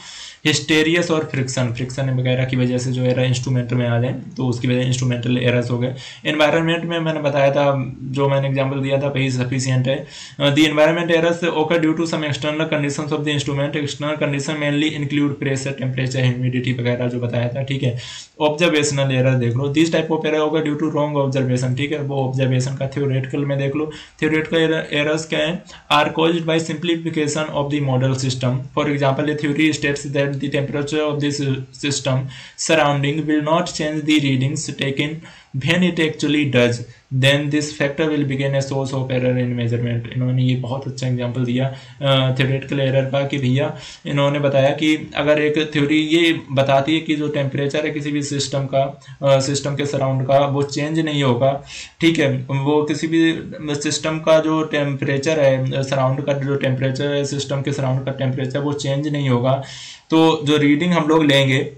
Speaker 1: हिस्टेरियस और फ्रिक्शन वगैरह की वजह से जो एरर इंस्ट्रूमेंट में आ जाए तो उसकी वजह इंस्ट्रूमेंटल एरर्स हो गए। एनवायरनमेंट में मैंने बताया था, जो मैंने एग्जांपल दिया था वही सफिशिएंट है। The environment errors occur due to some external conditions of the instrument. External condition mainly include pressure, temperature, humidity वगैरह जो बताया था, ठीक है। ऑब्जर्वेशनल एरर देख लो, दिस टाइप ऑफ एरर होगा ड्यू टू रॉन्ग ऑब्जर्वेशन, ठीक है। वो ऑब्जर्वेशन का थ्योरेटिकल में देख लो, थ्योरेटिकल एरर्स क्या है, are caused by simplification of the model system. For example the theory states that the temperature of this system surrounding will not change the readings taken when it actually does then this factor will begin a source of error in measurement. इन्होंने ये बहुत अच्छा example दिया theoretical error का कि भैया इन्होंने बताया कि अगर एक थ्योरी ये बताती है कि जो टेम्परेचर है किसी भी सिस्टम का सिस्टम के सराउंड का वो चेंज नहीं होगा, ठीक है, वो किसी भी सिस्टम का जो टेम्परेचर है सराउंड का जो टेम्परेचर है सिस्टम के सराउंड का टेम्परेचर वो चेंज नहीं होगा, तो जो रीडिंग हम लोग लेंगे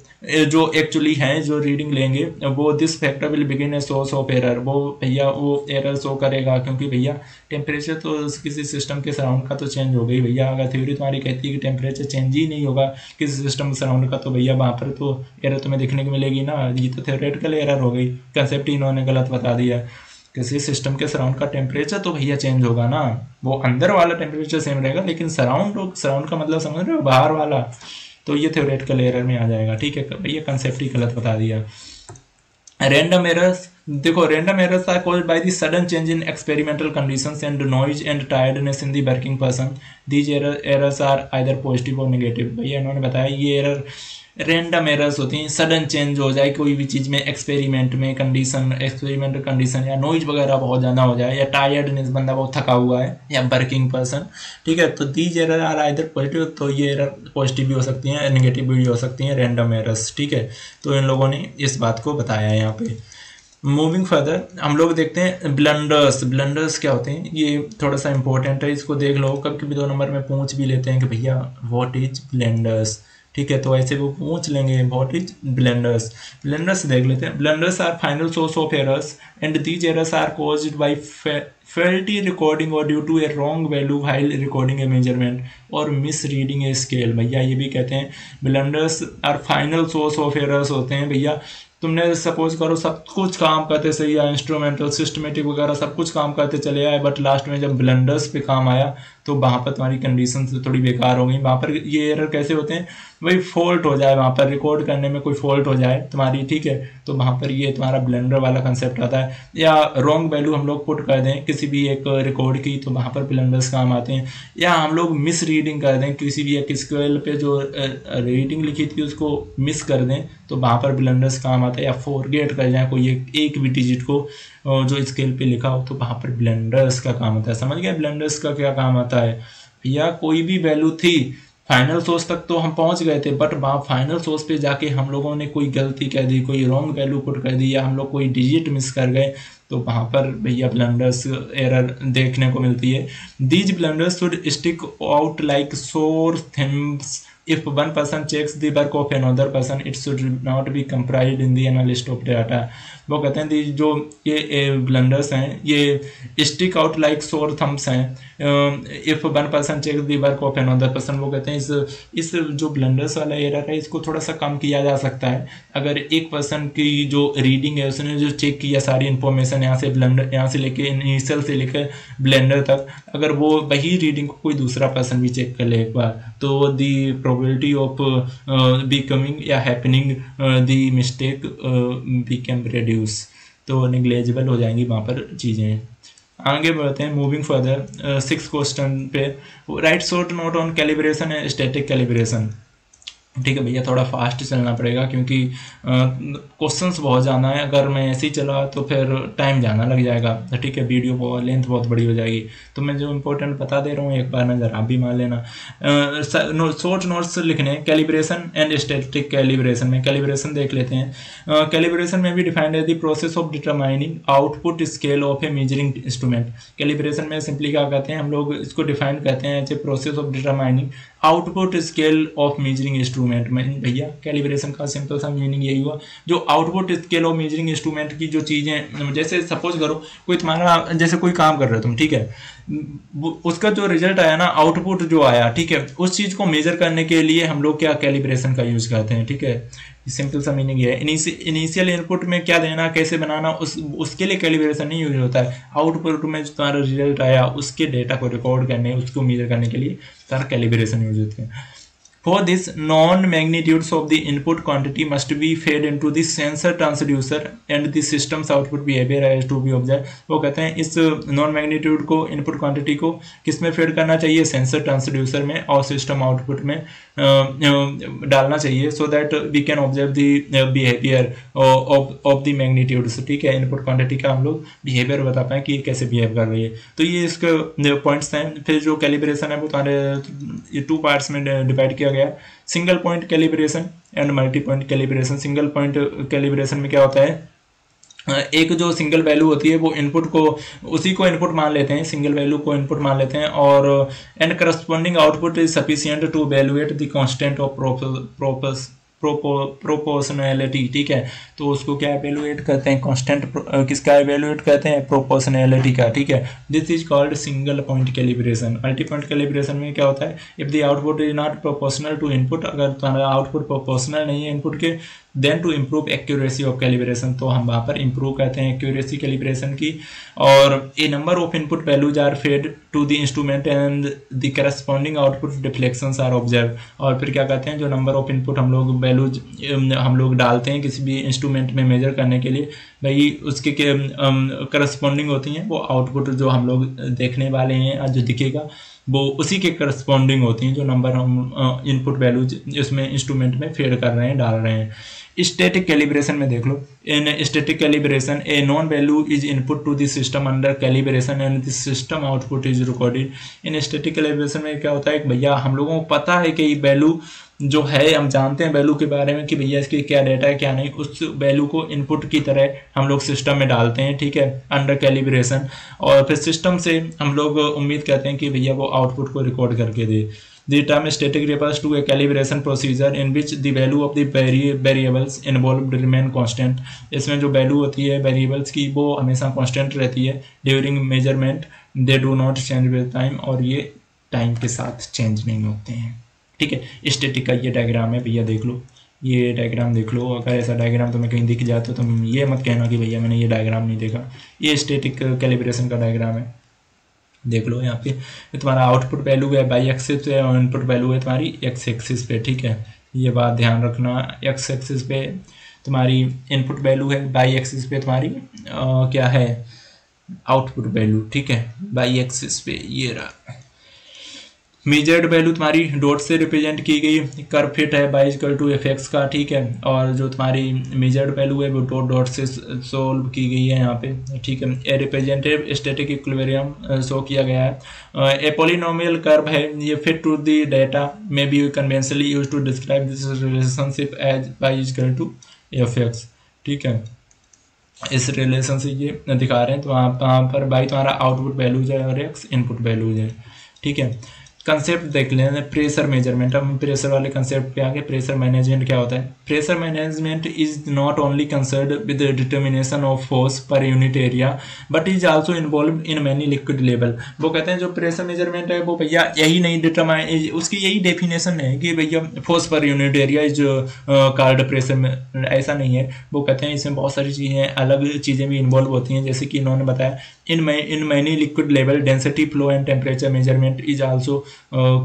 Speaker 1: जो एक्चुअली हैं जो रीडिंग लेंगे वो this factor will begin a source of error, वो भैया वो एरर शो करेगा क्योंकि भैया टेम्परेचर तो किसी सिस्टम के सराउंड का तो चेंज हो गई भैया। अगर थ्योरी तुम्हारी कहती है कि टेम्परेचर चेंज ही नहीं होगा किसी सिस्टम सराउंड का तो भैया वहाँ पर तो एरर तुम्हें देखने को मिलेगी ना। ये तो थ्योरेटिकल एरर हो गई, कंसेप्ट ही इन्होंने गलत बता दिया। किसी सिस्टम के सराउंड का टेम्परेचर तो भैया चेंज होगा ना, वो अंदर वाला टेम्परेचर सेम रहेगा लेकिन सराउंड का मतलब समझ रहे हो बाहर वाला, तो ये थ्योरेटिकल एरर में आ जाएगा, ठीक है भैया कंसेप्ट ही गलत बता दिया। रैंडम एरर्स, देखो random errors are caused by the sudden change in experimental conditions and noise and tiredness in the working person, these errors are either positive और नेगेटिव। भैया इन्होंने बताया ये एरर रैंडम एरर्स होती हैं, सडन चेंज हो जाए कोई भी चीज़ में एक्सपेरिमेंटल कंडीशन या नॉइज वगैरह बहुत ज़्यादा हो जाए या टायर्डनेस बंदा बहुत थका हुआ है या वर्किंग पर्सन, ठीक है, तो these error are either positive, तो ये एरर पॉजिटिव भी हो सकती हैं नेगेटिव भी हो सकती हैं रैंडम एरर्स, ठीक है। तो इन लोगों ने इस बात को बताया है यहाँ पे। मूविंग फर्दर हम लोग देखते हैं ब्लंडर्स। ब्लंडर्स क्या होते हैं, ये थोड़ा सा इंपॉर्टेंट है, इसको देख लो, कभी कभी 2 नंबर में पूछ भी लेते हैं कि भैया व्हाट इज ब्लंडर्स, ठीक है, तो ऐसे वो पूछ लेंगे व्हाट इज ब्लंडर्स। ब्लंडर्स देख लेते हैं। Blunders are final source of errors and these errors are caused by faulty recording or due to a wrong value while recording a measurement और misreading a scale। भैया ये भी कहते हैं blunders are final source of errors होते हैं। भैया तुमने सपोज करो सब कुछ काम करते सही है, इंस्ट्रूमेंटल सिस्टमेटिक वगैरह सब कुछ काम करते चले आए, बट लास्ट में जब ब्लंडर्स पे काम आया तो वहाँ पर तुम्हारी कंडीशन थोड़ी बेकार हो गई। वहाँ पर ये एरर कैसे होते हैं, वही फॉल्ट हो जाए, वहाँ पर रिकॉर्ड करने में कोई फॉल्ट हो जाए तुम्हारी, ठीक है, तो वहाँ पर ये तुम्हारा ब्लंडर वाला कंसेप्ट आता है। या रॉन्ग वैल्यू हम लोग पुट कर दें किसी भी एक रिकॉर्ड की तो वहाँ पर ब्लंडर्स काम आते हैं। या हम लोग मिस रीडिंग कर दें किसी भी एक स्केल पे जो रीडिंग लिखी थी उसको मिस कर दें तो वहाँ पर ब्लंडर्स काम आता है। या फॉरगेट कर जाए कोई एक भी डिजिट को जो स्केल पे लिखा हो तो वहाँ पर ब्लंडर्स का काम आता है। समझ गए ब्लंडर्स का क्या काम आता है भैया, कोई भी वैल्यू थी फाइनल सोर्स तक तो हम पहुंच गए थे, बट वहाँ फाइनल सोर्स पे जाके हम लोगों ने कोई गलती कर दी, कोई रॉन्ग वैल्यू पुट कर दी या हम लोग कोई डिजिट मिस कर गए तो वहाँ पर भैया ब्लंडर्स एरर देखने को मिलती है। These blunders should stick out like सोर themes if one person checks the work of another person it should not be comprised in the analysis of data। वो कहते हैं जो ये ब्लंडर्स हैं ये stick out like sore thumbs हैं if one person check the work of another person. वो कहते हैं इस जो ब्लंडर्स वाला एरर है इसको थोड़ा सा कम किया जा सकता है अगर एक पर्सन की जो रीडिंग है उसने जो चेक किया सारी इन्फॉर्मेशन यहाँ से लेके इनिशियल से लेकर ब्लेंडर तक, अगर वो वही रीडिंग को कोई दूसरा पर्सन भी चेक कर ले एक बार तो दी प्रोबेबिलिटी ऑफ बिकमिंग या happening the mistake become reduce, तो निग्लेजिबल हो जाएंगी वहाँ पर चीज़ें। आगे बढ़ते हैं मूविंग फर्दर 6 क्वेश्चन पे। Right short note on calibration and static calibration. ठीक है भैया थोड़ा फास्ट चलना पड़ेगा क्योंकि क्वेश्चंस बहुत ज़्यादा है, अगर मैं ऐसे ही चला तो फिर टाइम ज़्यादा लग जाएगा, ठीक है, वीडियो लेंथ बहुत बड़ी हो जाएगी। तो मैं जो इम्पोर्टेंट बता दे रहा हूँ एक बार नज़र आप भी मान लेना। शॉर्ट नोट्स लिखने इंस्ट्रूमेंट एंड स्टैटिक कैलिब्रेशन में कैलिब्रेशन देख लेते हैं। कैलिब्रेशन में भी डिफाइंड है the process of determining output scale of a measuring instrument. Calibration में सिंपली क्या कहते हैं हम लोग इसको डिफाइन करते हैं as a process of determining output scale of measuring instrument में। भैया कैलिब्रेशन का सिंपल सा मीनिंग यही हुआ जो output scale of measuring instrument की जो चीज़ें, जैसे सपोज करो कोई तुम्हारा जैसे कोई काम कर रहे हो तुम, ठीक है, उसका जो रिजल्ट आया ना आउटपुट जो आया, ठीक है, उस चीज़ को मेजर करने के लिए हम लोग क्या कैलिब्रेशन का यूज़ करते हैं, ठीक है, सिंपल सा मीनिंग है। इनिशियल इनपुट में क्या देना कैसे बनाना उसके लिए कैलिब्रेशन नहीं यूज होता है, आउटपुट में जो तुम्हारा रिजल्ट आया उसके डेटा को रिकॉर्ड करने उसको मेजर करने के लिए तुम्हारा कैलिब्रेशन यूज होता है। For this, known magnitudes of the input quantity must be fed into the sensor transducer and the system's output behavior as to be observed. वो कहते हैं इस नॉन मैग्नीट्यूड को, इनपुट क्वांटिटी को किस में फेड करना चाहिए, सेंसर ट्रांसड्यूसर में और सिस्टम आउटपुट में डालना चाहिए, so that we can observe the behaviour of the magnitudes. ठीक है, इनपुट क्वांटिटी का हम लोग बिहेवियर बता पाएँ कि ये कैसे बिहेव कर रही है। तो ये इसके पॉइंट्स हैं। फिर जो कैलिब्रेशन है वो तुम्हारे 2 पार्ट्स में डिवाइड किया गया, single point calibration and multi point calibration. Single point calibration में क्या होता है, एक जो सिंगल वैल्यू होती है वो इनपुट को, उसी को इनपुट मान लेते हैं, सिंगल वैल्यू को इनपुट मान लेते हैं, और and corresponding output is sufficient to evaluate the constant of proportionality. ठीक है, तो उसको क्या इवैल्यूएट करते हैं, कांस्टेंट किसका इवैल्यूएट करते हैं, प्रोपोर्शनैलिटी का। ठीक है, this is called single point calibration. Multi point calibration में क्या होता है, if the output is not proportional to input, अगर तुम्हारा आउटपुट प्रोपोर्शनल नहीं है इनपुट के, then to improve accuracy of calibration, तो हम वहाँ पर इम्प्रूव करते हैं एक्यूरेसी कैलिब्रेशन की। और a number of input values are fed to the instrument and the corresponding output deflections are observe. और फिर क्या कहते हैं, जो नंबर ऑफ इनपुट हम लोग वैल्यूज हम लोग डालते हैं किसी भी इंस्ट्रूमेंट में मेजर करने के लिए, भाई उसके करस्पॉन्डिंग होती हैं वो आउटपुट जो हम लोग देखने वाले हैं, जो दिखेगा वो उसी के करस्पॉन्डिंग होती हैं जो नंबर हम इनपुट वैल्यूज इसमें इंस्ट्रूमेंट में फेड कर रहे हैं, डाल रहे हैं। स्टैटिक कैलिब्रेशन में देख लो, in static calibration a known value is input to the system under calibration and the system output is recorded. इन स्टैटिक कैलिब्रेशन में क्या होता है कि भैया हम लोगों को पता है कि वैल्यू जो है, हम जानते हैं वैल्यू के बारे में कि भैया इसकी क्या डाटा है क्या नहीं, उस वैल्यू को इनपुट की तरह हम लोग सिस्टम में डालते हैं। ठीक है, अंडर कैलिब्रेशन, और फिर सिस्टम से हम लोग उम्मीद करते हैं कि भैया वो आउटपुट को रिकॉर्ड करके दे। The term static refers to a calibration procedure in which the value of the variables involved remain constant। इसमें जो वैल्यू होती है वेरिएबल्स की वो हमेशा कांस्टेंट रहती है during measurement, they do not change with time, और ये टाइम के साथ चेंज नहीं होते हैं। ठीक है, स्टैटिक का ये डायग्राम है भैया, देख लो ये डायग्राम देख लो। अगर ऐसा डायग्राम तुम्हें कहीं दिख जाए तो तुम ये मत कहना कि भैया मैंने ये डायग्राम नहीं देखा, ये स्टैटिक कैलिब्रेशन का डायग्राम है, देख लो। यहाँ पे तुम्हारा आउटपुट वैल्यू है बाई एक्सिस पे और इनपुट वैल्यू है तुम्हारी एक्स एक्सिस पे। ठीक है, ये बात ध्यान रखना, एक्स एक्सिस पे तुम्हारी इनपुट वैल्यू है, बाई एक्सिस पे तुम्हारी क्या है, आउटपुट वैल्यू। ठीक है, बाई एक्सिस पे ये रहा। मेजर्ड वैल्यू तुम्हारी डॉट से रिप्रेजेंट की गई, कर्व फिट है y equal to F X का। ठीक है, और जो तुम्हारी मेजर्ड वैल्यू है वो डॉट डॉट से सोल्व की गई है यहाँ पे। ठीक है, a representative static equilibrium show किया गया है। ए पॉलिनोमियल कर्व है, ये फिट टू द डाटा में be conventionally use to describe this relationship as y equal to F X. ठीक है, इस रिलेशन से ये दिखा रहे हैं, तो वहाँ पर बाई तुम्हारा आउटपुट वैल्यूज है और एक्स इनपुट वैल्यूज है। ठीक है, कंसेप्ट देख लें, प्रेशर मेजरमेंट। हम प्रेशर वाले कंसेप्ट पे आगे, प्रेशर मैनेजमेंट क्या होता है। Pressure management is not only concerned with determination of force per unit area but is also involve in many liquid level. वो कहते हैं जो प्रेशर मेजरमेंट है वो भैया यही नहीं डिटरमाइन, उसकी यही डेफिनेशन है कि भैया force per unit area is called pressure में, ऐसा नहीं है। वो कहते हैं इसमें बहुत सारी चीज़ें, अलग चीज़ें भी इन्वॉल्व होती हैं, जैसे कि इन्होंने बताया in many liquid level density flow and temperature measurement is also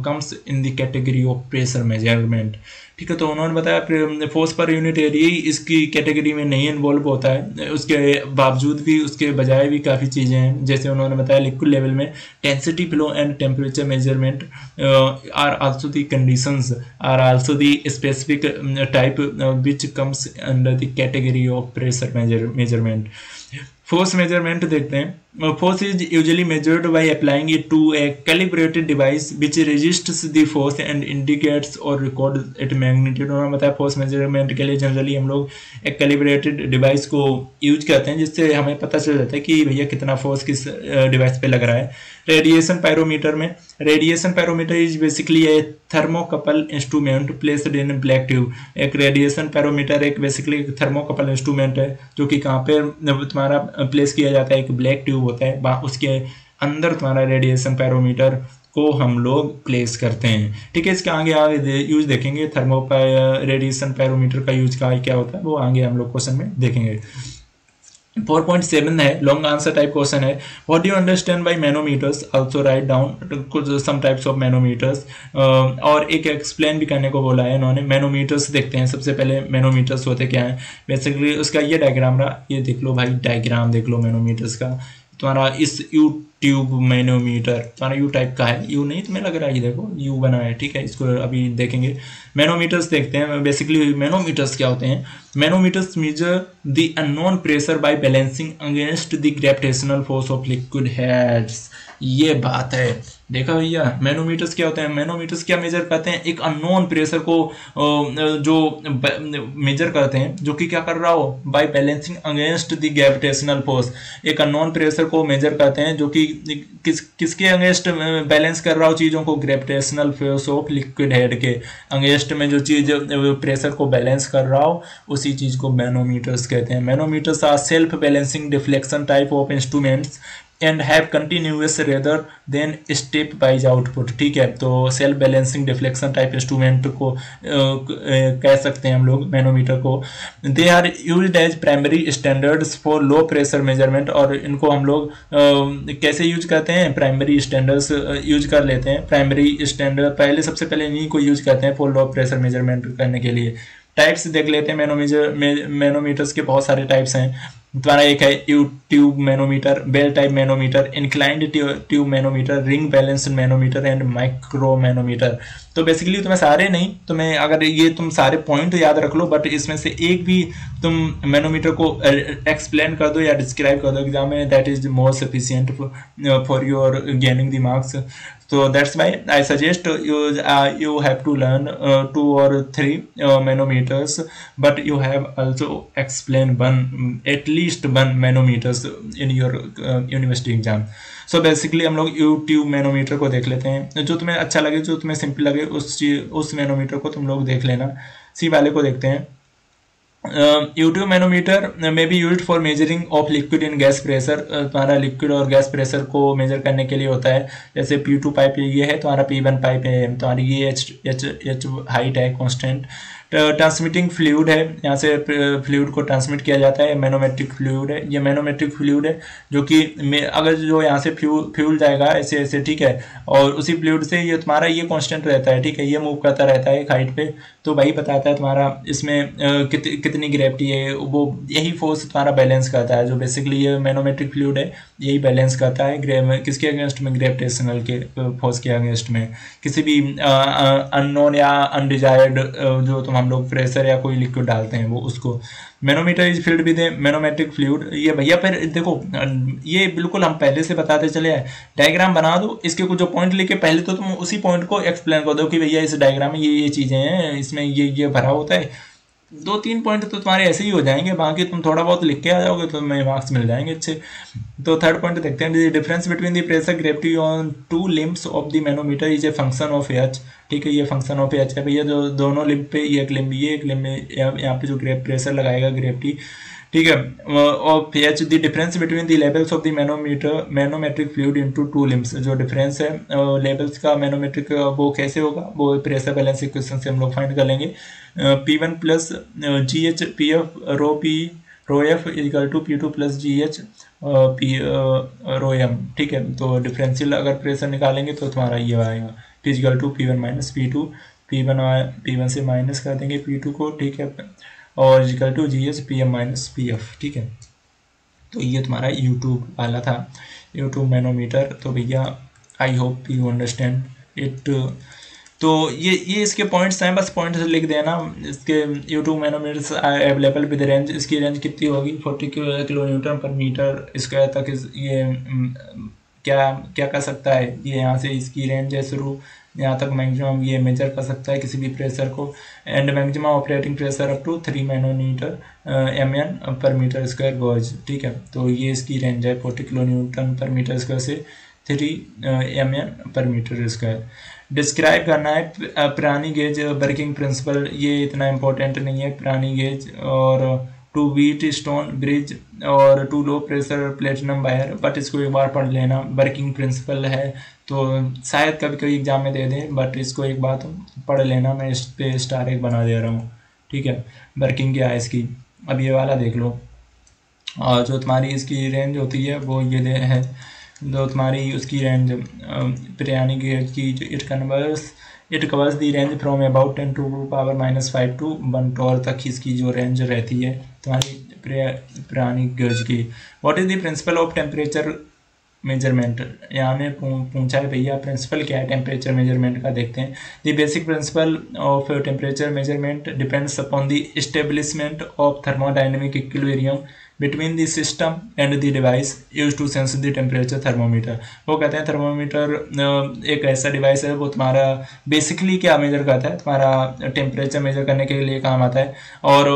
Speaker 1: comes in the category of pressure measurement। ठीक है, तो उन्होंने बताया फोर्स पर यूनिट एरिया इसकी कैटेगरी में नहीं इन्वॉल्व होता है, उसके बावजूद भी उसके बजाय भी काफ़ी चीज़ें हैं। जैसे उन्होंने बताया लिक्विड लेवल में density flow and temperature measurement are also the conditions are also the specific type which comes under the category of pressure measurement. Force measurement देखते हैं। Force is usually measured by applying it to a calibrated device which registers the force and indicates or record it magnitude. उन्होंने बताया force measurement के लिए generally हम लोग एक calibrated device को यूज करते हैं, जिससे हमें पता चल जाता है कि भैया कितना फोर्स किस डिवाइस पे लग रहा है। रेडिएशन पैरोमीटर में, radiation pyrometer is basically A thermocouple instrument placed in black tube. एक रेडिएशन पैरोमीटर एक बेसिकली थर्मोकपल इंस्ट्रूमेंट है जो कि कहाँ पे तुम्हारा प्लेस किया जाता है, एक ब्लैक ट्यूब होता है, उसके अंदर तुम्हारा रेडिएशन पैरोमीटर को हम लोग प्लेस करते हैं। ठीक है, इसके आगे यूज देखेंगे, रेडिएशन पैरोमीटर का यूज क्या होता है वो आगे हम लोग क्वेश्चन में देखेंगे। 4.7 है, लॉन्ग आंसर टाइप क्वेश्चन है। What do you understand by manometers, also write down कुछ सम टाइप्स ऑफ मैनोमीटर्स। और एक एक्सप्लेन भी करने को बोला है इन्होंने। मैनोमीटर्स देखते हैं सबसे पहले, मैनोमीटर्स होते क्या हैं बेसिकली। उसका ये डायग्राम रहा, ये देख लो भाई, डायग्राम देख लो मैनोमीटर्स का। तुम्हारा इस यू ट्यूब मैनोमीटर तुम्हारा यू टाइप का है, यू नहीं तुम्हें लग रहा है, ये देखो यू बना है, ठीक है। इसको अभी देखेंगे। मैनोमीटर्स देखते हैं बेसिकली। मैनोमीटर्स क्या होते हैं? Manometers measure the unknown pressure by balancing against the gravitational force of liquid heads. ये बात है, देखा भैया। मैनोमीटर्स क्या होते हैं? मैनोमीटर्स क्या मेजर करते हैं? एक अननोन प्रेशर को जो मेजर करते हैं, जो कि क्या कर रहा हो, by balancing against the gravitational force. एक अननोन प्रेशर को मेजर करते हैं जो कि किसके अगेंस्ट बैलेंस कर रहा हो चीज़ों को? Gravitational force of liquid head के अगेंस्ट में जो चीज़ प्रेशर को बैलेंस कर रहा हो, उसी चीज़ को मैनोमीटर्स कहते हैं। Manometers are self balancing deflection type of instruments and have continuous rather than step wise output, ठीक है। तो self balancing deflection type instrument को कह सकते हैं हम लोग मैनोमीटर को। They are used as primary standards for low pressure measurement, और इनको हम लोग कैसे यूज करते हैं? प्राइमरी स्टैंडर्ड्स यूज कर लेते हैं। प्राइमरी स्टैंडर्ड पहले, सबसे पहले इन्हीं को यूज करते हैं फॉर लो प्रेशर मेजरमेंट करने के लिए। टाइप्स देख लेते हैं मैनोमीटर्स के। बहुत सारे टाइप्स हैं तुम्हारा। एक है U tube manometer, bell type manometer, inclined tube manometer, ring balanced manometer and micro manometer. तो बेसिकली तुम्हें सारे नहीं, तुम्हें अगर ये तुम सारे पॉइंट याद रख लो, बट इसमें से एक भी तुम मैनोमीटर को एक्सप्लेन कर दो या डिस्क्राइब कर दो एग्जाम में, that is more sufficient for your gaining the marks. So that's why I suggest you have to learn 2 or 3 manometers, but you have also explain at least one manometers in your university exam. So basically हम लोग YouTube manometer को देख लेते हैं। जो तुम्हें अच्छा लगे, जो तुम्हें सिंपल लगे, उस मैनोमीटर को तुम लोग देख लेना। सी वाले को देखते हैं। YouTube मैनोमीटर में be used for measuring of liquid in gas pressure. तुम्हारा लिक्विड और गैस प्रेशर को मेजर करने के लिए होता है। जैसे P2 पाइप ये है, तुम्हारा P1 पाइप है, तुम्हारी ये H हाइट है कांस्टेंट। ट्रांसमिटिंग फ्लूइड है, यहाँ से फ्लूइड को ट्रांसमिट किया जाता है। मैनोमेट्रिक फ्लूइड है, ये मैनोमेट्रिक फ्लूइड है जो कि अगर जो यहाँ से फ्यूल जाएगा ऐसे ऐसे, ठीक है, और उसी फ्लूइड से ये तुम्हारा ये कांस्टेंट रहता है, ठीक है, ये मूव करता रहता है एक हाइट पे, तो वही बताता है तुम्हारा इसमें कितनी ग्रेविटी है। वो यही फोर्स तुम्हारा बैलेंस करता है। जो बेसिकली ये मैनोमेट्रिक फ्लूइड है, यही बैलेंस करता है किसके अगेंस्ट में? ग्रेविटेशनल के फोर्स के अगेंस्ट में। किसी भी अननोन या अनडिजायर्ड जो हम लोग प्रेशर या कोई लिक्विड डालते हैं, वो उसको manometer is field with manometric fluid. ये भैया फिर देखो, ये बिल्कुल हम पहले से बताते चले आए। डायग्राम बना दो, इसके कुछ जो पॉइंट लेके पहले तो तुम उसी पॉइंट को एक्सप्लेन कर दो कि भैया इस डायग्राम में ये चीज़ें हैं, इसमें ये भरा होता है। 2-3 पॉइंट तो तुम्हारे ऐसे ही हो जाएंगे, बाकी तुम थोड़ा बहुत लिख के आ जाओगे तो तुम्हें मार्क्स मिल जाएंगे अच्छे। तो थर्ड पॉइंट देखते हैं। Difference between the pressure gravity on 2 limbs of the manometer is a function of H, ठीक है, ये फंक्शन ऑफ एच है भैया। जो दोनों लिम्ब पे, ये एक लिम्ब, ये एक लिम्ब में यहाँ पे जो प्रेशर लगाएगा ग्रेविटी, ठीक है, of H. The difference between the levels of the manometric fluid into 2 limbs. जो डिफरेंस है लेवल्स का मैनोमेट्रिक, वो कैसे होगा? वो प्रेशर बैलेंस इक्वेशन से हम लोग फाइंड कर लेंगे। P1 plus GH PF rho F equal to P2 plus GH P rho M, ठीक है। तो डिफरेंशियल अगर प्रेशर निकालेंगे तो तुम्हारा ये आएगा physical to P1 minus P2, P1 से माइनस कर देंगे P2 को, ठीक है, और equal to GH PM minus PF, ठीक है। तो ये तुम्हारा यूट्यूब वाला था, यूट्यूब मैनोमीटर। तो भैया I hope you understand it. तो ये इसके पॉइंट्स हैं, बस पॉइंट्स लिख देना। इसके YouTube manometers available with range, इसकी रेंज कितनी होगी? 40 kilo newton per metre square तक। ये क्या कर सकता है ये? यहाँ से इसकी रेंज है शुरू, यहाँ तक मैक्सिमम ये मेजर कर सकता है किसी भी प्रेशर को। And maximum operating pressure up to 3 nanometer MN per metre square gauge, ठीक है। तो ये इसकी रेंज है 40 kilo newton per metre square से 3 MN per metre square. Describe करना है पुरानी गेज वर्किंग प्रिंसिपल, ये इतना इम्पोर्टेंट नहीं है पुरानी गेज। और टू बीट स्टोन ब्रिज और to low pressure platinum wire, but इसको एक बार पढ़ लेना। वर्किंग प्रिंसिपल है तो शायद कभी कभी एग्जाम में दे दें, बट इसको एक बात पढ़ लेना। मैं इस पे स्टार 1 बना दे रहा हूँ, ठीक है। वर्किंग क्या है इसकी, अब ये वाला देख लो। और जो तुम्हारी इसकी रेंज होती है वो ये है, जो तुम्हारी उसकी रेंज पिरानी गेज की जो it covers the range from about 10 to power -5 to 1 torr तक इसकी जो रेंज रहती है तुम्हारी पिरानी गेज की। What is the principle of temperature measurement, यहाँ में पूछा है भैया प्रिंसिपल क्या है टेम्परेचर मेजरमेंट का। देखते हैं। The basic principle of temperature measurement depends upon the establishment of thermodynamic equilibrium between the system and the device use to sense the temperature thermometer. वो कहते हैं थर्मोमीटर एक ऐसा डिवाइस है वो तुम्हारा बेसिकली क्या मेजर करता है, तुम्हारा टेम्परेचर मेजर करने के लिए काम आता है, और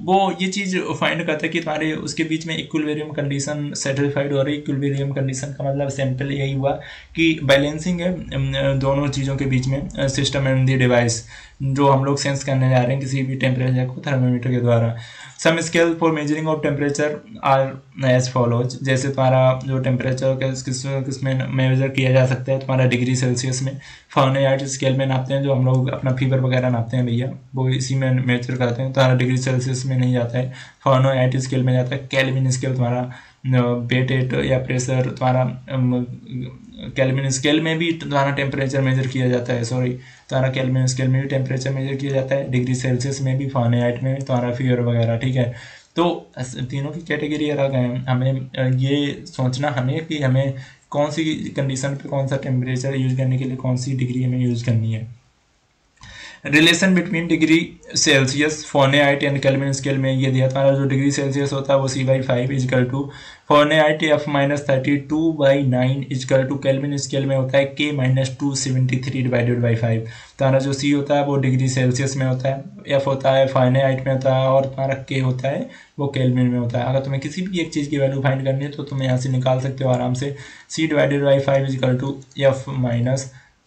Speaker 1: वो ये चीज़ फाइंड करता है कि तुम्हारे उसके बीच में इक्विलिब्रियम कंडीशन सेटिस्फाइड हो रही है। इक्विलिब्रियम कंडीशन का मतलब सिंपल यही हुआ कि बैलेंसिंग है दोनों चीज़ों के बीच में, सिस्टम एंड द डिवाइस, जो हम लोग सेंस करने जा रहे हैं किसी भी टेम्परेचर को थर्मोमीटर के द्वारा। Some scale for measuring of temperature are as follows, जैसे तुम्हारा जो टेम्परेचर किस में मेजर किया जा सकता है, तुम्हारा डिग्री सेल्सियस में, फ़ारेनहाइट स्केल में नापते हैं, जो हम लोग अपना फीवर वगैरह नापते हैं भैया वो इसी में मेजर करते हैं, तुम्हारा डिग्री सेल्सियस में नहीं जाता है, फ़ारेनहाइट स्केल में जाता है। केल्विन स्केल तुम्हारा बेटेट या प्रेशर तुम्हारा केल्विन स्केल में भी तुम्हारा टेम्परेचर मेजर किया जाता है, सॉरी तुम्हारा केल्विन स्केल में भी टेम्परेचर मेजर किया जाता है, डिग्री सेल्सियस में भी, फ़ारेनहाइट में भी तुम्हारा फीवर वगैरह, ठीक है। तो तीनों की कैटेगरी अलग है। हमें ये सोचना हमें कि हमें कौन सी कंडीशन पे कौन सा टेम्परेचर यूज़ करने के लिए कौन सी डिग्री हमें यूज़ करनी है। Relation between degree Celsius Fahrenheit and kelvin scale में ये दिया था, जो डिग्री सेल्सियस होता है वो C/5 equal to Fahrenheit F-32/9 equal to Kelvin scale में होता है K-273/5। तुम्हारा जो C होता है वो डिग्री सेल्सियस में होता है, F होता है फ़ारेनहाइट में होता है, और तुम्हारा K होता है वो केल्विन में होता है। अगर तुम्हें किसी भी एक चीज़ की वैल्यू फाइंड करनी है तो तुम यहाँ से निकाल सकते हो आराम से, C/5 इजकल टू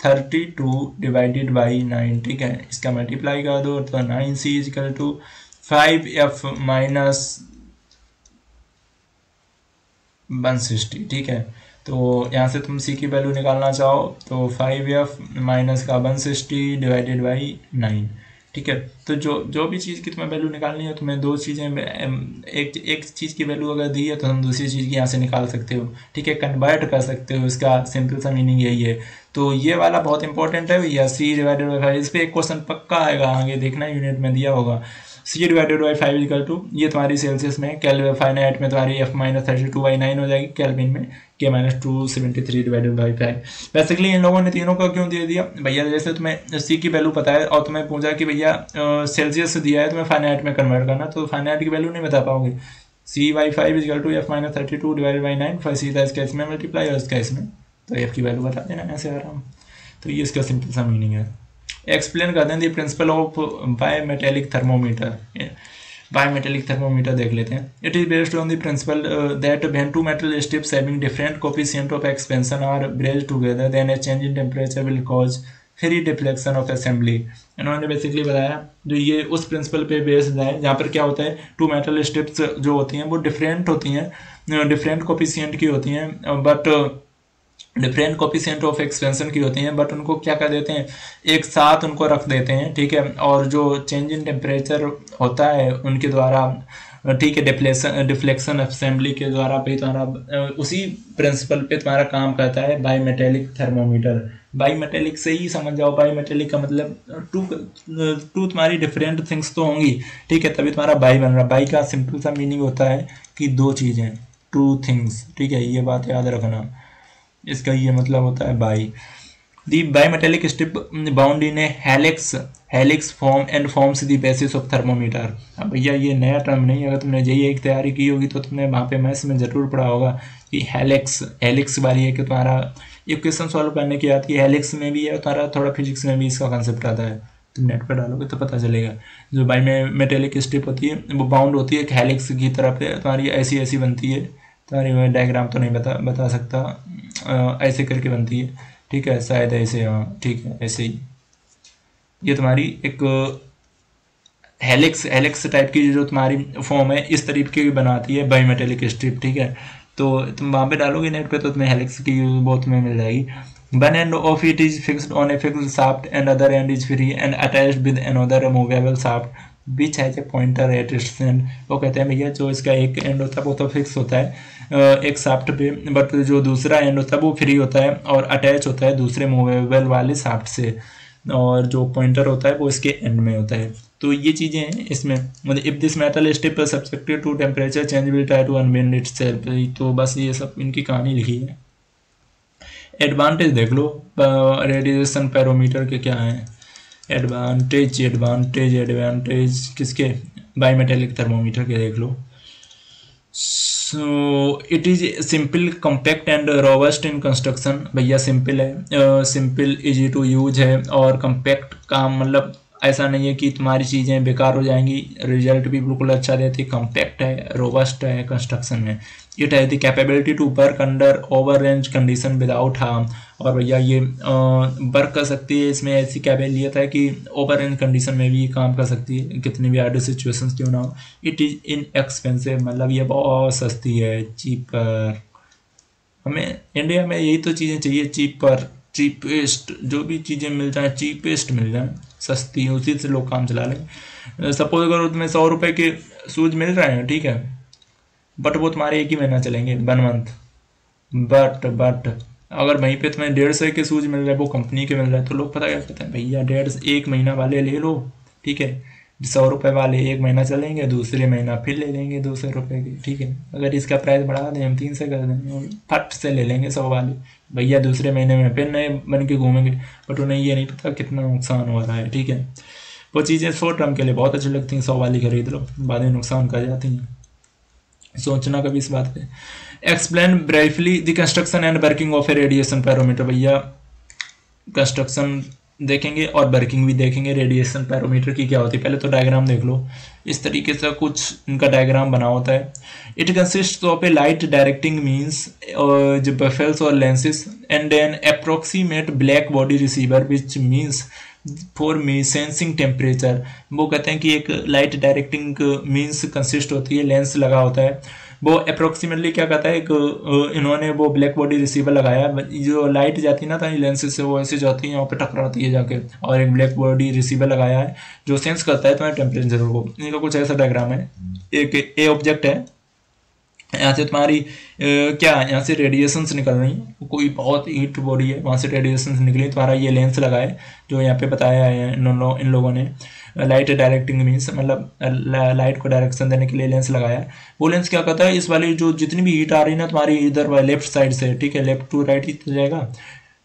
Speaker 1: F-32/9, ठीक है। इसका मल्टीप्लाई कर दो तो 9C इजकल टू 5F-160, ठीक है। तो यहाँ से तुम C की वैल्यू निकालना चाहो तो 5F-160/9, ठीक है। तो जो भी चीज़ की तुम्हें वैल्यू निकालनी है, तुम्हें दो चीज़ें, एक चीज़ की वैल्यू अगर दी है तो हम दूसरी चीज़ की यहाँ से निकाल सकते हो, ठीक है, कन्वर्ट कर सकते हो। इसका सिंपल सा मीनिंग यही है। तो ये वाला बहुत इंपॉर्टेंट है भैया, C/5। इस पर एक क्वेश्चन पक्का आएगा, आगे देखना यूनिट में दिया होगा। C/5 इक्वल टू ये तुम्हारी सेल्सियस में, फ़ारेनहाइट में तुम्हारी F-32/9 हो जाएगी, केल्विन में K-273/5। बेसिकली इन लोगों ने तीनों का क्यों दे दिया भैया, जैसे तुम्हें C की वैल्यू पता है और तुम्हें पूछा कि भैया सेल्सियस दिया है, तुम्हें फ़ारेनहाइट में कन्वर्ट करना, तो फ़ारेनहाइट की वैल्यू नहीं बता पाओगे। C/5 इक्वल टू F-32/9, फिर सीधा इसका इसमें मल्टीप्लाई और इसका इसमें, तो F की वैल्यू बता देना ऐसे आराम। तो ये इसका सिंपल सा मीनिंग है। एक्सप्लेन कर दें the principle of bimetallic thermometer. Bimetallic thermometer देख लेते हैं। It is based on the principle that when two metal strips having different coefficient of expansion are brazed together then a change in temperature will cause free deflection of assembly. इन्होंने basically बताया जो ये उस principal पे based है, जहाँ पर क्या होता है, टू मेटल स्ट्रिप्स जो होती हैं वो डिफरेंट होती हैं, डिफरेंट कोफिशिएंट की होती हैं, but different coefficient of expansion की होती हैं, बट उनको क्या कर देते हैं, एक साथ उनको रख देते हैं, ठीक है। और जो चेंज इन टेम्परेचर होता है उनके द्वारा, ठीक है, डिफ्लेक्शन असेंबली के द्वारा पे तुम्हारा उसी प्रिंसिपल पे तुम्हारा काम करता है बायोमेटेलिक थर्मोमीटर। बायोमेटेलिक से ही समझ जाओ, बायोमेटेलिक का मतलब टू तुम्हारी डिफरेंट थिंग्स तो होंगी, ठीक है, तभी तुम्हारा बाई बन रहा। बाई का सिंपल सा मीनिंग होता है कि दो चीज़ें, टू थिंग्स, ठीक है, ये बात याद रखना, इसका ये मतलब होता है by. The bimetallic strip bound in A helix form and forms the basis of thermometer. अब भैया ये नया टर्म नहीं, अगर तुमने JEE की तैयारी की होगी तो तुमने वहाँ पे मैथ्स में जरूर पढ़ा होगा कि हेलिक्स वाली है कि तुम्हारा इक्वेशन सॉल्व करने की आती है, हेलिक्स में भी है, तुम्हारा थोड़ा फिजिक्स में भी इसका कॉन्सेप्ट आता है, तुम नेट पर डालोगे तो पता चलेगा। जो बायोमेटेलिक स्ट्रिप होती है वो बाउंड होती है एक हेलिक्स की तरफ, तुम्हारी ऐसी बनती है, तुम्हारी मैं डायग्राम तो नहीं बता सकता, ऐसे करके बनती है, ठीक है, शायद ऐसे, हाँ ठीक है, ऐसे ही ये तुम्हारी एक हेलिक्स टाइप की जो तुम्हारी फॉर्म है, इस तरीके की बनाती है बायोमेटेलिक स्ट्रिप, ठीक है। तो तुम वहाँ पे डालोगे नेट पे तो तुम्हें हेलिक्स की वो तुम्हें मिल जाएगी। One end of it is fixed on a fixed shaft and other and is free and attached with another movable shaft. Which has a pointer at its and. वो कहते हैं भैया जो इसका एक एंड होता है वो तो फिक्स होता है एक शाफ्ट पे, बट जो दूसरा एंड होता है वो फ्री होता है और अटैच होता है दूसरे मूवेबल वाले शाफ्ट से, और जो पॉइंटर होता है वो इसके एंड में होता है। तो ये चीज़ें हैं इसमें, मतलब if this metal strip subjected to temperature change will try to unbend itself. तो बस ये सब इनकी कहानी लिखी है। एडवांटेज देख लो रेडिएशन पैरोमीटर के क्या हैं। एडवांटेज एडवांटेज एडवांटेज किसके, बायोमेटेलिक थर्मोमीटर के देख लो। So it is simple compact and robust in construction. भैया सिंपल है, सिंपल इजी टू यूज है, और कॉम्पैक्ट का मतलब ऐसा नहीं है कि तुम्हारी चीज़ें बेकार हो जाएंगी, रिजल्ट भी बिल्कुल अच्छा देती है। कॉम्पैक्ट है, रोबस्ट है कंस्ट्रक्शन में। It has the capability to work under over range condition without harm. और भैया ये वर्क कर सकती है, इसमें ऐसी कैपेबिलिटी है कि ओवर रेंज कंडीशन में भी काम कर सकती है, कितनी भी हार्ड सिचुएशंस क्यों ना हो। इट इज़ इनएक्सपेंसिव, मतलब ये बहुत सस्ती है, चीपर। हमें इंडिया में यही तो चीज़ें चाहिए, चीपर, चीपेस्ट, जो भी चीज़ें मिल जाए चीपेस्ट मिल जाए, सस्ती, उसी से लोग काम चला लें। सपोज अगर तुम्हें 100 रुपये के शूज मिल रहे हैं, ठीक है, बट वो तुम्हारे एक ही महीना चलेंगे, 1 मंथ। बट अगर वहीं पे तुम्हें 150 के शूज मिल रहे हैं, वो कंपनी के मिल रहे हैं, तो लोग पता क्या करते हैं, भैया 150 1 महीना वाले ले लो, ठीक है, 100 रुपये वाले 1 महीना चलेंगे, दूसरे महीना फिर ले लेंगे 200 रुपये के, ठीक है। अगर इसका प्राइस बढ़ा दें हम 300 कर देंगे, फट से ले लेंगे 100 वाले, भैया दूसरे महीने में फिर नए बन के घूमेंगे, बट उन्हें ये नहीं पता कितना नुकसान हो रहा है, ठीक है। वो चीज़ें शॉर्ट टर्म के लिए बहुत अच्छी लगती हैं, 100 वाली खरीद लो, बाद में नुकसान कर जाती हैं, सोचना कभी इस बात पे। Explain briefly the construction and working of A radiation pyrometer. भैया कंस्ट्रक्शन देखेंगे और वर्किंग भी देखेंगे रेडिएशन पैरोमीटर की क्या होती है। पहले तो डायग्राम देख लो, इस तरीके से कुछ इनका डायग्राम बना होता है। It consist of A light directing means जो बफेल्स और lenses and N approximate black body receiver which means for me sensing temperature. वो कहते हैं कि एक लाइट डायरेक्टिंग मीन्स कंसिस्ट होती है, लेंस लगा होता है, वो अप्रोक्सीमेटली क्या कहता है, एक इन्होंने वो ब्लैक बॉडी रिसीवर लगाया, जो लाइट जाती है ना था लेंसेज से, वो ऐसे जाती है यहाँ पे टकराती है जाके, और एक ब्लैक बॉडी रिसीवर लगाया है जो सेंस करता है तुम्हारे टेम्परेचर को। इनका कुछ ऐसा डायग्राम है। एक ए ऑब्जेक्ट है, यहाँ से तुम्हारी क्या यहाँ से रेडिएशंस निकल रही हैं, कोई बहुत हीट बॉडी है, वहाँ से रेडिएशंस निकली, तुम्हारा ये लेंस लगा है जो यहाँ पे बताया है इन लोगों ने। लाइट डायरेक्टिंग मीन्स मतलब लाइट को डायरेक्शन देने के लिए लेंस लगाया है। वो लेंस क्या करता है, इस वाली जो जितनी भी हीट आ रही है ना तुम्हारी इधर लेफ्ट साइड से, ठीक है, लेफ्ट टू राइट ही तो जाएगा,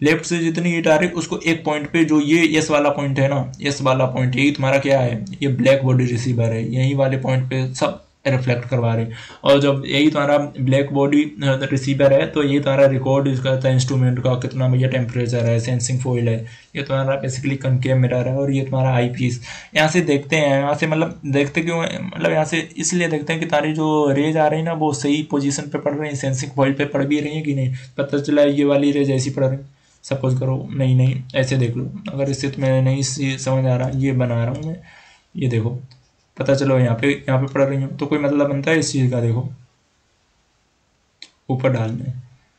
Speaker 1: लेफ्ट से जितनी हीट आ रही है उसको एक पॉइंट पे, जो ये एस वाला पॉइंट है ना, एस वाला पॉइंट, यही तुम्हारा क्या है, ये ब्लैक बॉडी रिसीवर है, यही वाले पॉइंट पे सब रिफ्लेक्ट करवा रहे हैं। और जब यही तुम्हारा ब्लैक बॉडी रिसीवर है तो ये तुम्हारा रिकॉर्ड करता है इंस्ट्रूमेंट का, कितना भैया टेम्परेचर है, सेंसिंग फॉइल है, ये तुम्हारा बेसिकली कनकेव मिरर है, और ये तुम्हारा आई पीस। यहाँ से देखते हैं, यहाँ से मतलब देखते क्यों, मतलब यहाँ से इसलिए देखते हैं कि तुम्हारी जो रेज आ रही है ना वो सही पोजीशन पे पड़ रही है, सेंसिंग फॉइल पे पड़ भी रही है कि नहीं। पता चला ये वाली रेज ऐसी पड़ रही, सपोज करो नहीं ऐसे देख लो, अगर इससे तुम्हें नहीं समझ आ रहा, ये बना रहा हूँ मैं, ये देखो, पता चलो यहाँ पे पढ़ रही हूँ, तो कोई मतलब बनता है इस चीज़ का, देखो ऊपर डालने,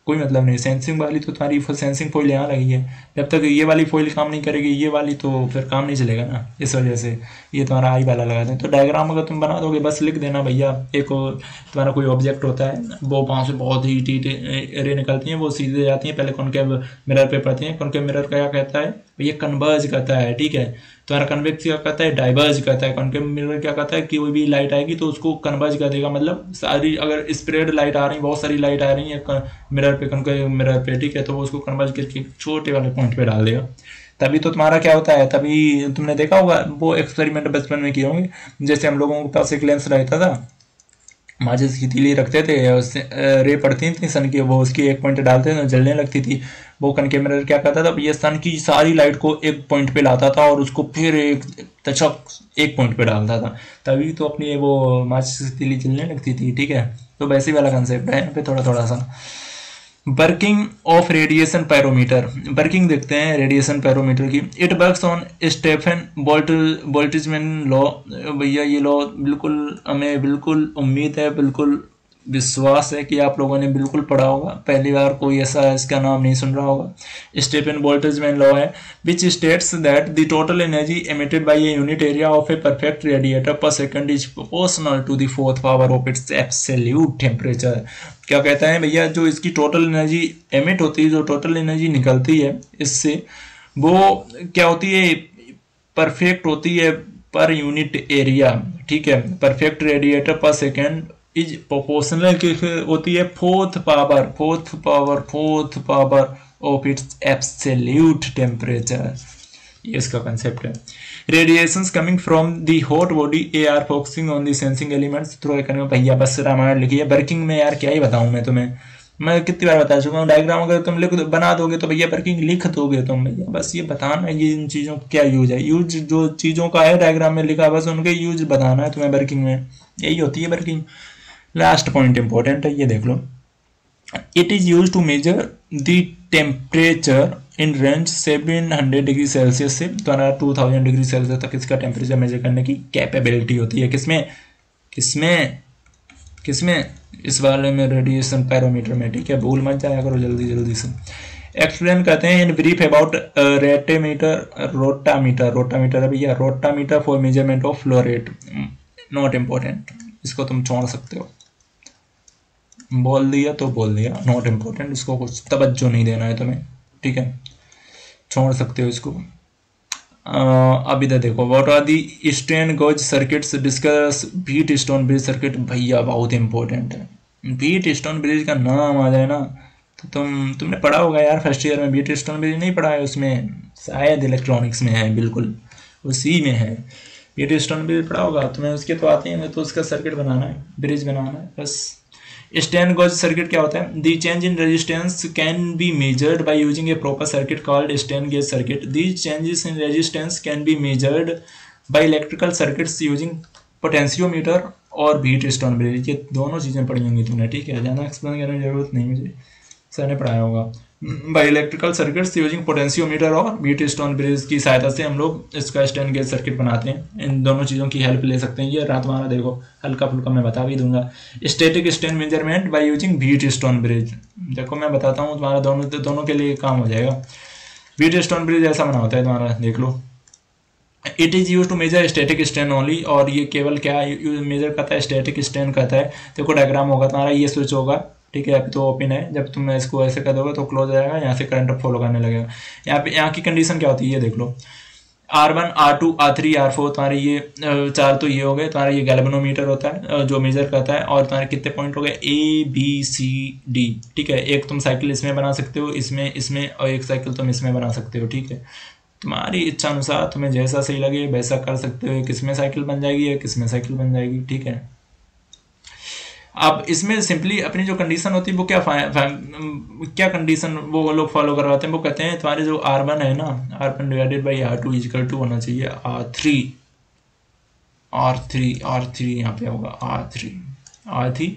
Speaker 1: कोई मतलब नहीं। सेंसिंग वाली तो तुम्हारी सेंसिंग फॉइल यहाँ लगी है, जब तक ये वाली फॉइल काम नहीं करेगी ये वाली तो फिर काम नहीं चलेगा ना, इस वजह से ये तुम्हारा आई वाला लगा दें। तो डायग्राम अगर तुम बना दोगे बस लिख देना भैया, एक तुम्हारा कोई ऑब्जेक्ट होता है, वो वहाँ से बहुत ही हीट रे निकलती हैं, वो सीधे जाती हैं, पहले कॉनकेव मिरर पे पड़ती हैं। कॉनकेव मिरर क्या कहता है भैया, कन्वर्ज करता है, ठीक है। तुम्हारा कन्वेक्स क्या कहता है, डाइवर्ज करता है। कॉनकेव मिरर क्या कहता है कि कोई भी लाइट आएगी तो उसको कन्वर्ज कर देगा, मतलब सारी अगर स्प्रेड लाइट आ रही है, बहुत सारी लाइट आ रही है मिरर पे, कॉनकेव मिरर पे, ठीक है, तो वो उसको कन्वर्ज करके छोटे वाले पॉइंट पे डाल देगा। तभी तो तुम्हारा क्या होता है, तभी तुमने देखा होगा वो एक्सपेरिमेंट बचपन में किए होंगे, जैसे हम लोगों के पास एक लेंस रहता था, माचिस की तीली रखते थे, उससे रे पड़ती थी सन की, वो उसकी एक पॉइंट डालते थे, जलने लगती थी। वो कनकेव मिरर क्या करता था, ये सन की सारी लाइट को एक पॉइंट पे लाता था और उसको फिर एक तचक एक पॉइंट पे डालता था, तभी तो अपनी वो माचिस की तीली जलने लगती थी, ठीक है। तो वैसे वाला कंसेप्ट है यहाँ पे थोड़ा सा। Working of radiation pyrometer, working देखते हैं रेडिएशन पैरोमीटर की। It works on Stefan Boltzmann law. भैया ये लॉ बिल्कुल हमें बिल्कुल उम्मीद है, बिल्कुल विश्वास है कि आप लोगों ने बिल्कुल पढ़ा होगा, पहली बार कोई ऐसा इसका नाम नहीं सुन रहा होगा। स्टीफन बोल्ट्जमैन लॉ है which states that the total energy emitted by a unit area of a perfect radiator per second is proportional to the fourth power of its absolute temperature. क्या कहता है भैया, जो इसकी टोटल एनर्जी एमिट होती है, जो टोटल एनर्जी निकलती है इससे, वो क्या होती है, परफेक्ट होती है पर यूनिट एरिया, ठीक है। परफेक्ट रेडिएटर पर सेकेंड इज प्रोपोर्शनल होती है fourth power of its absolute temperature. ये इसका कंसेप्ट है। Radiations coming from the hot body A R focusing on the sensing elements through भैया बस रामायण लिखी है। वर्किंग में यार क्या ही बताऊं मैं तुम्हें, मैं कितनी बार बता चुका हूँ। डायग्राम अगर तुम लिख बना दोगे तो भैया वर्किंग लिख दोगे तुम भैया, बस ये बताना ये इन चीज़ों का क्या यूज है। यूज जो चीज़ों का है डायग्राम में लिखा, बस उनके यूज बताना है तुम्हें वर्किंग में, यही होती है वर्किंग। लास्ट पॉइंट इंपॉर्टेंट है, ये देख लो। It is use to measure the temperature in range 700 degree Celsius से 2000 डिग्री सेल्सियस तक इसका टेम्परेचर मेजर करने की कैपेबिलिटी होती है। किसमें इस वाले में, रेडिएशन पैरोमीटर में, ठीक है। भूल मत जाया करो जल्दी से। एक्सप्लेन करते हैं इन ब्रीफ अबाउट रोटामीटर है भैया, rotameter for measurement of flow rate. Not important, इसको तुम छोड़ सकते हो, बोल दिया तो बोल दिया, नॉट इम्पोर्टेंट, इसको कुछ तवज्जो नहीं देना है तुम्हें, ठीक है, छोड़ सकते हो इसको। अब इधर देखो, what are the strain gauge circuits, discuss Wheatstone bridge circuit. भैया बहुत इंपॉर्टेंट है, व्हीट स्टोन ब्रिज का नाम आ जाए ना तो तुमने पढ़ा होगा यार फर्स्ट ईयर में। व्हीट स्टोन ब्रिज नहीं पढ़ा है, उसमें शायद इलेक्ट्रॉनिक्स में है, बिल्कुल उसी में है। व्हीट स्टोन ब्रिज पढ़ा होगा तुम्हें, उसके तो आते हैं, तो उसका सर्किट बनाना है, ब्रिज बनाना है बस। स्ट्रेन गॉज सर्किट क्या होता है? The change in resistance can be measured by using A proper circuit called strain gauge circuit. These changes in resistance can be measured by electrical circuits using potentiometer और wheat stone bridge. ये दोनों चीज़ें पढ़ी होंगी तुमने, ठीक है, ज़्यादा एक्सप्लेन करने की जरूरत नहीं, मुझे सर ने पढ़ाया होगा। By electrical circuits using potentiometer और व्हीट स्टोन ब्रिज की सहायता से हम लोग इसका स्ट्रेन गेज सर्किट बनाते हैं। इन दोनों चीज़ों की हेल्प ले सकते हैं। ये रात तुम्हारा देखो हल्का फुल्का मैं बता भी दूंगा। Static strain measurement by using wheat stone bridge, देखो मैं बताता हूँ, तुम्हारा दोनों के लिए काम हो जाएगा। व्हीट स्टोन ब्रिज ऐसा बना होता है तुम्हारा, देख लो। It is use to measure static strain only, और ये केवल क्या मेजर करता है? स्टैटिक स्ट्रेन करता है। देखो डायग्राम होगा तुम्हारा, ये स्विच होगा, ठीक है, अभी तो ओपन है, जब तुम इसको ऐसे कर दोगे तो क्लोज हो जाएगा, यहाँ से करंट फ्लो करने लगेगा। यहाँ की कंडीशन क्या होती है, ये देख लो। R1, R2, R3, R4 तुम्हारे ये चार तो ये हो गए, तुम्हारा ये गैल्वेनोमीटर होता है जो मेजर करता है, और तुम्हारे कितने पॉइंट हो गए? A, B, C, D, ठीक है। एक तुम साइकिल इसमें बना सकते हो, इसमें और एक साइकिल तुम इसमें बना सकते हो, ठीक है। तुम्हारी इच्छा अनुसार तुम्हें जैसा सही लगे वैसा कर सकते हो, किसमें साइकिल बन जाएगी या किसमें साइकिल बन जाएगी, ठीक है। अब इसमें सिंपली अपनी जो कंडीशन होती है वो क्या कंडीशन वो लोग फॉलो करवाते हैं, वो कहते हैं तुम्हारे जो R1 है ना, R1 divided by R2 equal to होना चाहिए R3 यहाँ पे होगा R3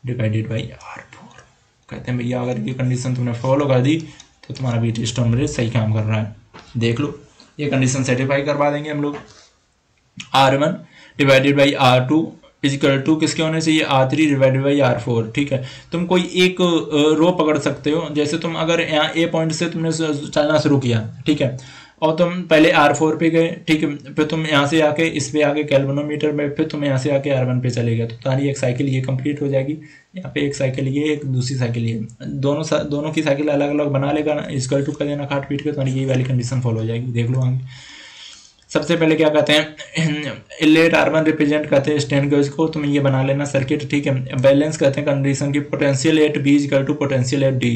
Speaker 1: डिवाइडेड बाई R4। कहते हैं भैया अगर ये कंडीशन तुमने फॉलो कर दी तो तुम्हारा व्हीट स्टोन ब्रिज सही काम कर रहा है। देख लो ये कंडीशन सेटिस्फाई करवा देंगे हम लोग। R1 divided by R2 equal to किसके होने चाहिए? R3 डिवाइडेड बाई R4, ठीक है। तुम कोई एक रो पकड़ सकते हो, जैसे तुम अगर यहाँ A पॉइंट से तुमने चलना शुरू किया, ठीक है, और तुम पहले R4 पे गए, ठीक है, फिर तुम यहाँ से आके इस पे आके गैल्वेनोमीटर में, फिर तुम यहाँ से आके R1 पे चले गए, तो तुम्हारी एक साइकिल ये कंप्लीट हो जाएगी। यहाँ पे एक साइकिल ये, एक दूसरी साइकिल ये, दोनों की साइकिल अलग अलग बना लेगा ना, इक्वल टू कर देना काट पीट के, तुम्हारी ये वाली कंडीशन फॉलो हो जाएगी। देख लो आगे। सबसे पहले क्या कहते हैं? लेट R1 रिप्रेजेंट करते हैं स्ट्रेन गेज को, तुम ये बना लेना सर्किट, ठीक है। बैलेंस करते हैं कंडीशन की, potential at B equal to potential at D।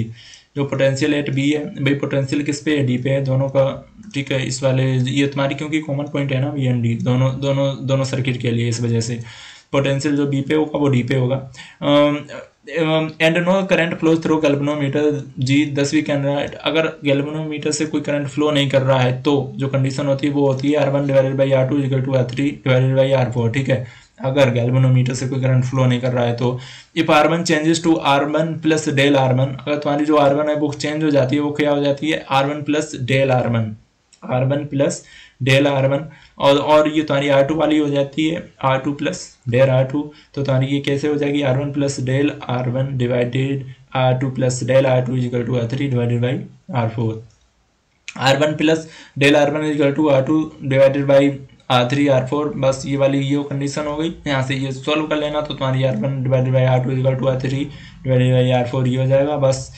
Speaker 1: जो पोटेंशियल एट B है भाई, पोटेंशियल किस पे है? D पे है, दोनों का, ठीक है। इस वाले ये तुम्हारी क्योंकि कॉमन पॉइंट है ना V एंड D, दोनों सर्किट के लिए, इस वजह से पोटेंशियल जो B पे होगा वो D पे होगा। And no current flow through galvanometer G 10वीं कैंडल। अगर गैल्वेनोमीटर से कोई करंट फ्लो नहीं कर रहा है तो जो कंडीशन होती है वो होती है R1 divided by R2 equal to R3 divided by R4, ठीक है। अगर गैल्वेनोमीटर से कोई करंट फ्लो नहीं कर रहा है तो if R1 changes to R1 plus del R1, अगर तुम्हारी जो R1 है वो चेंज हो जाती है, वो क्या हो जाती है? R1 plus del R1 plus del R1 और ये तुम्हारी R2 वाली हो जाती है R2 प्लस डेल R2, तो तुम्हारी ये कैसे हो जाएगी R1 plus del R1 divided R2 plus del R2 equal to R3 divided by R4। R1 plus del R1 equal to R2 divided by R3 R4, बस ये वाली ये कंडीशन हो गई। यहाँ से ये सॉल्व कर लेना, तो तुम्हारी R1 divided by R2 equal to R3 divided by R4 ये हो जाएगा। बस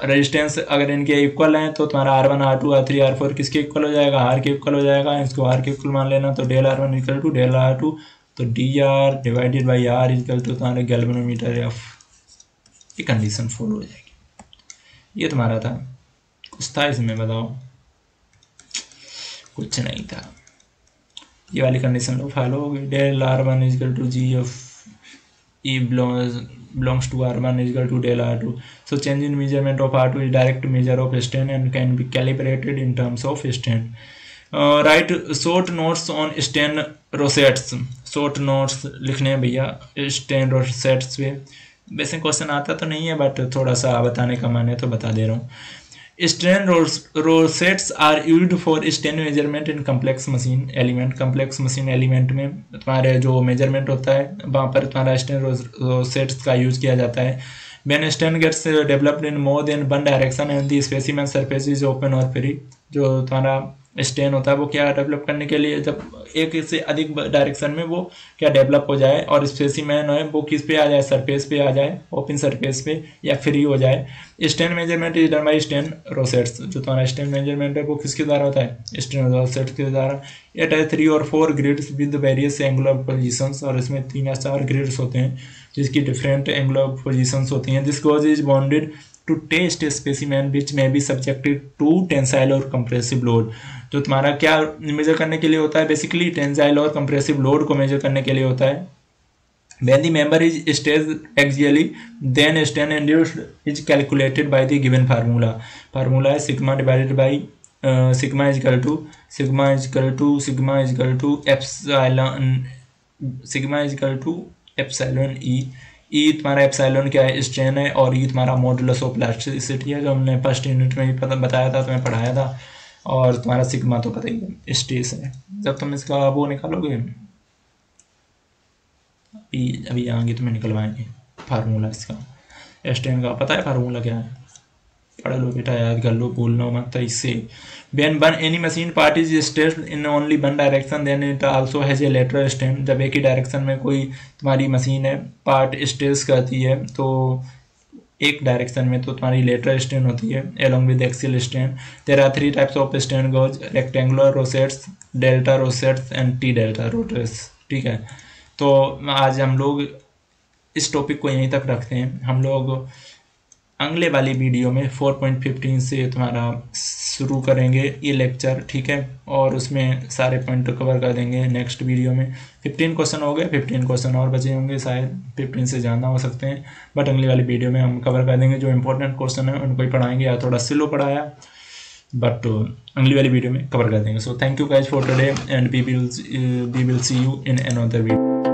Speaker 1: रेजिस्टेंस अगर इनके इक्वल हैं तो तुम्हारा R1 R2 R3 R4 किसके इक्वल हो जाएगा, R के इक्वल हो जाएगा। इसको R के इक्वल मान लेना, तो del R1 equal to del R2, तो DR divided by R equal to तुम्हारे गैल्वेनोमीटर F, ये कंडीशन फॉलो हो जाएगी। ये तुम्हारा था, कुछ था इसमें बताओ? कुछ नहीं था। ये वाली कंडीशन लोग फॉलो हो गई। Del R1 equal to G of E belongs to R1 is equal to del R2. So change in measurement of R2 is direct measure of strain and can be calibrated in terms of strain. Write short notes on strain rosettes. Short notes लिखने हैं भैया strain rosettes पे। वैसे question आता तो नहीं है but थोड़ा सा बताने का मन है तो बता दे रहा हूँ। Strain rosettes are used for strain measurement in complex machine element. complex machine element में तुम्हारे जो measurement होता है वहाँ पर तुम्हारा strain rosettes का यूज किया जाता है। When strain gets developed in more than one direction and the specimen surface is open or free, जो तुम्हारा स्टेन होता है वो क्या डेवलप करने के लिए, जब एक से अधिक डायरेक्शन में वो क्या डेवलप हो जाए और स्पेसिमेन है वो किस पे आ जाए, सरफेस पे आ जाए, ओपन सरफेस पे या फ्री हो जाए। Strain measurement is done by strain rosettes. जो तुम्हारा स्टेन मेजरमेंट है वो किसके द्वारा होता है, स्टेन रोसेट्स के द्वारा। इट है 3 और 4 grids with various angular positions, और इसमें 3 या 4 ग्रिड्स होते हैं जिसकी डिफरेंट एंगुलर पोजीशंस होती हैं। This gauge is bonded to test specimen which may be subjected to tensile और कंप्रेसिव लोड। तो तुम्हारा क्या मेजर करने के लिए होता है, बेसिकली टेंसाइल और कंप्रेसिव लोड को मेजर करने के लिए होता है। When the member is stretched axially, then strain induced is calculated by the given formula. Formula is sigma divided by sigma is equal to epsilon E. E तुम्हारा epsilon क्या है, strain है, और ई तुम्हारा मॉडुलस ऑफ इलास्टिसिटी है जो हमने first unit में भी बताया था, तुम्हें पढ़ाया था। और तुम्हारा सिग्मा तो पता ही है, स्ट्रेस है। जब तुम इसका वो निकालोगे अभी आगे तुम्हें निकलवाएंगे फार्मूला इसका। स्ट्रेन का पता है फार्मूला क्या है, पढ़ लो बेटा, याद कर लो, भूलना मत इससे। When any machine part is stretched in only one direction, then it also has a lateral strain. जब एक ही डायरेक्शन में कोई तुम्हारी मशीन है पार्ट स्ट्रेच करती है तो एक डायरेक्शन में तो तुम्हारी लेटरल स्ट्रेन होती है along with axial strain. There are 3 types of strain gauge: rectangular rosettes, delta rosettes and T delta rosettes. ठीक है, तो आज हम लोग इस टॉपिक को यहीं तक रखते हैं। हम लोग अगले वाली वीडियो में 4.15 से तुम्हारा शुरू करेंगे ये लेक्चर, ठीक है, और उसमें सारे पॉइंट कवर कर देंगे नेक्स्ट वीडियो में। 15 क्वेश्चन हो गए, 15 क्वेश्चन और बचे होंगे, शायद 15 से ज़्यादा हो सकते हैं, बट अगली वाली वीडियो में हम कवर कर देंगे। जो इंपॉर्टेंट क्वेश्चन है उनको ही पढ़ाएंगे, या थोड़ा स्लो पढ़ाया बट अगली वाली वीडियो में कवर कर देंगे। So thank you guys for today and we will see you in another video.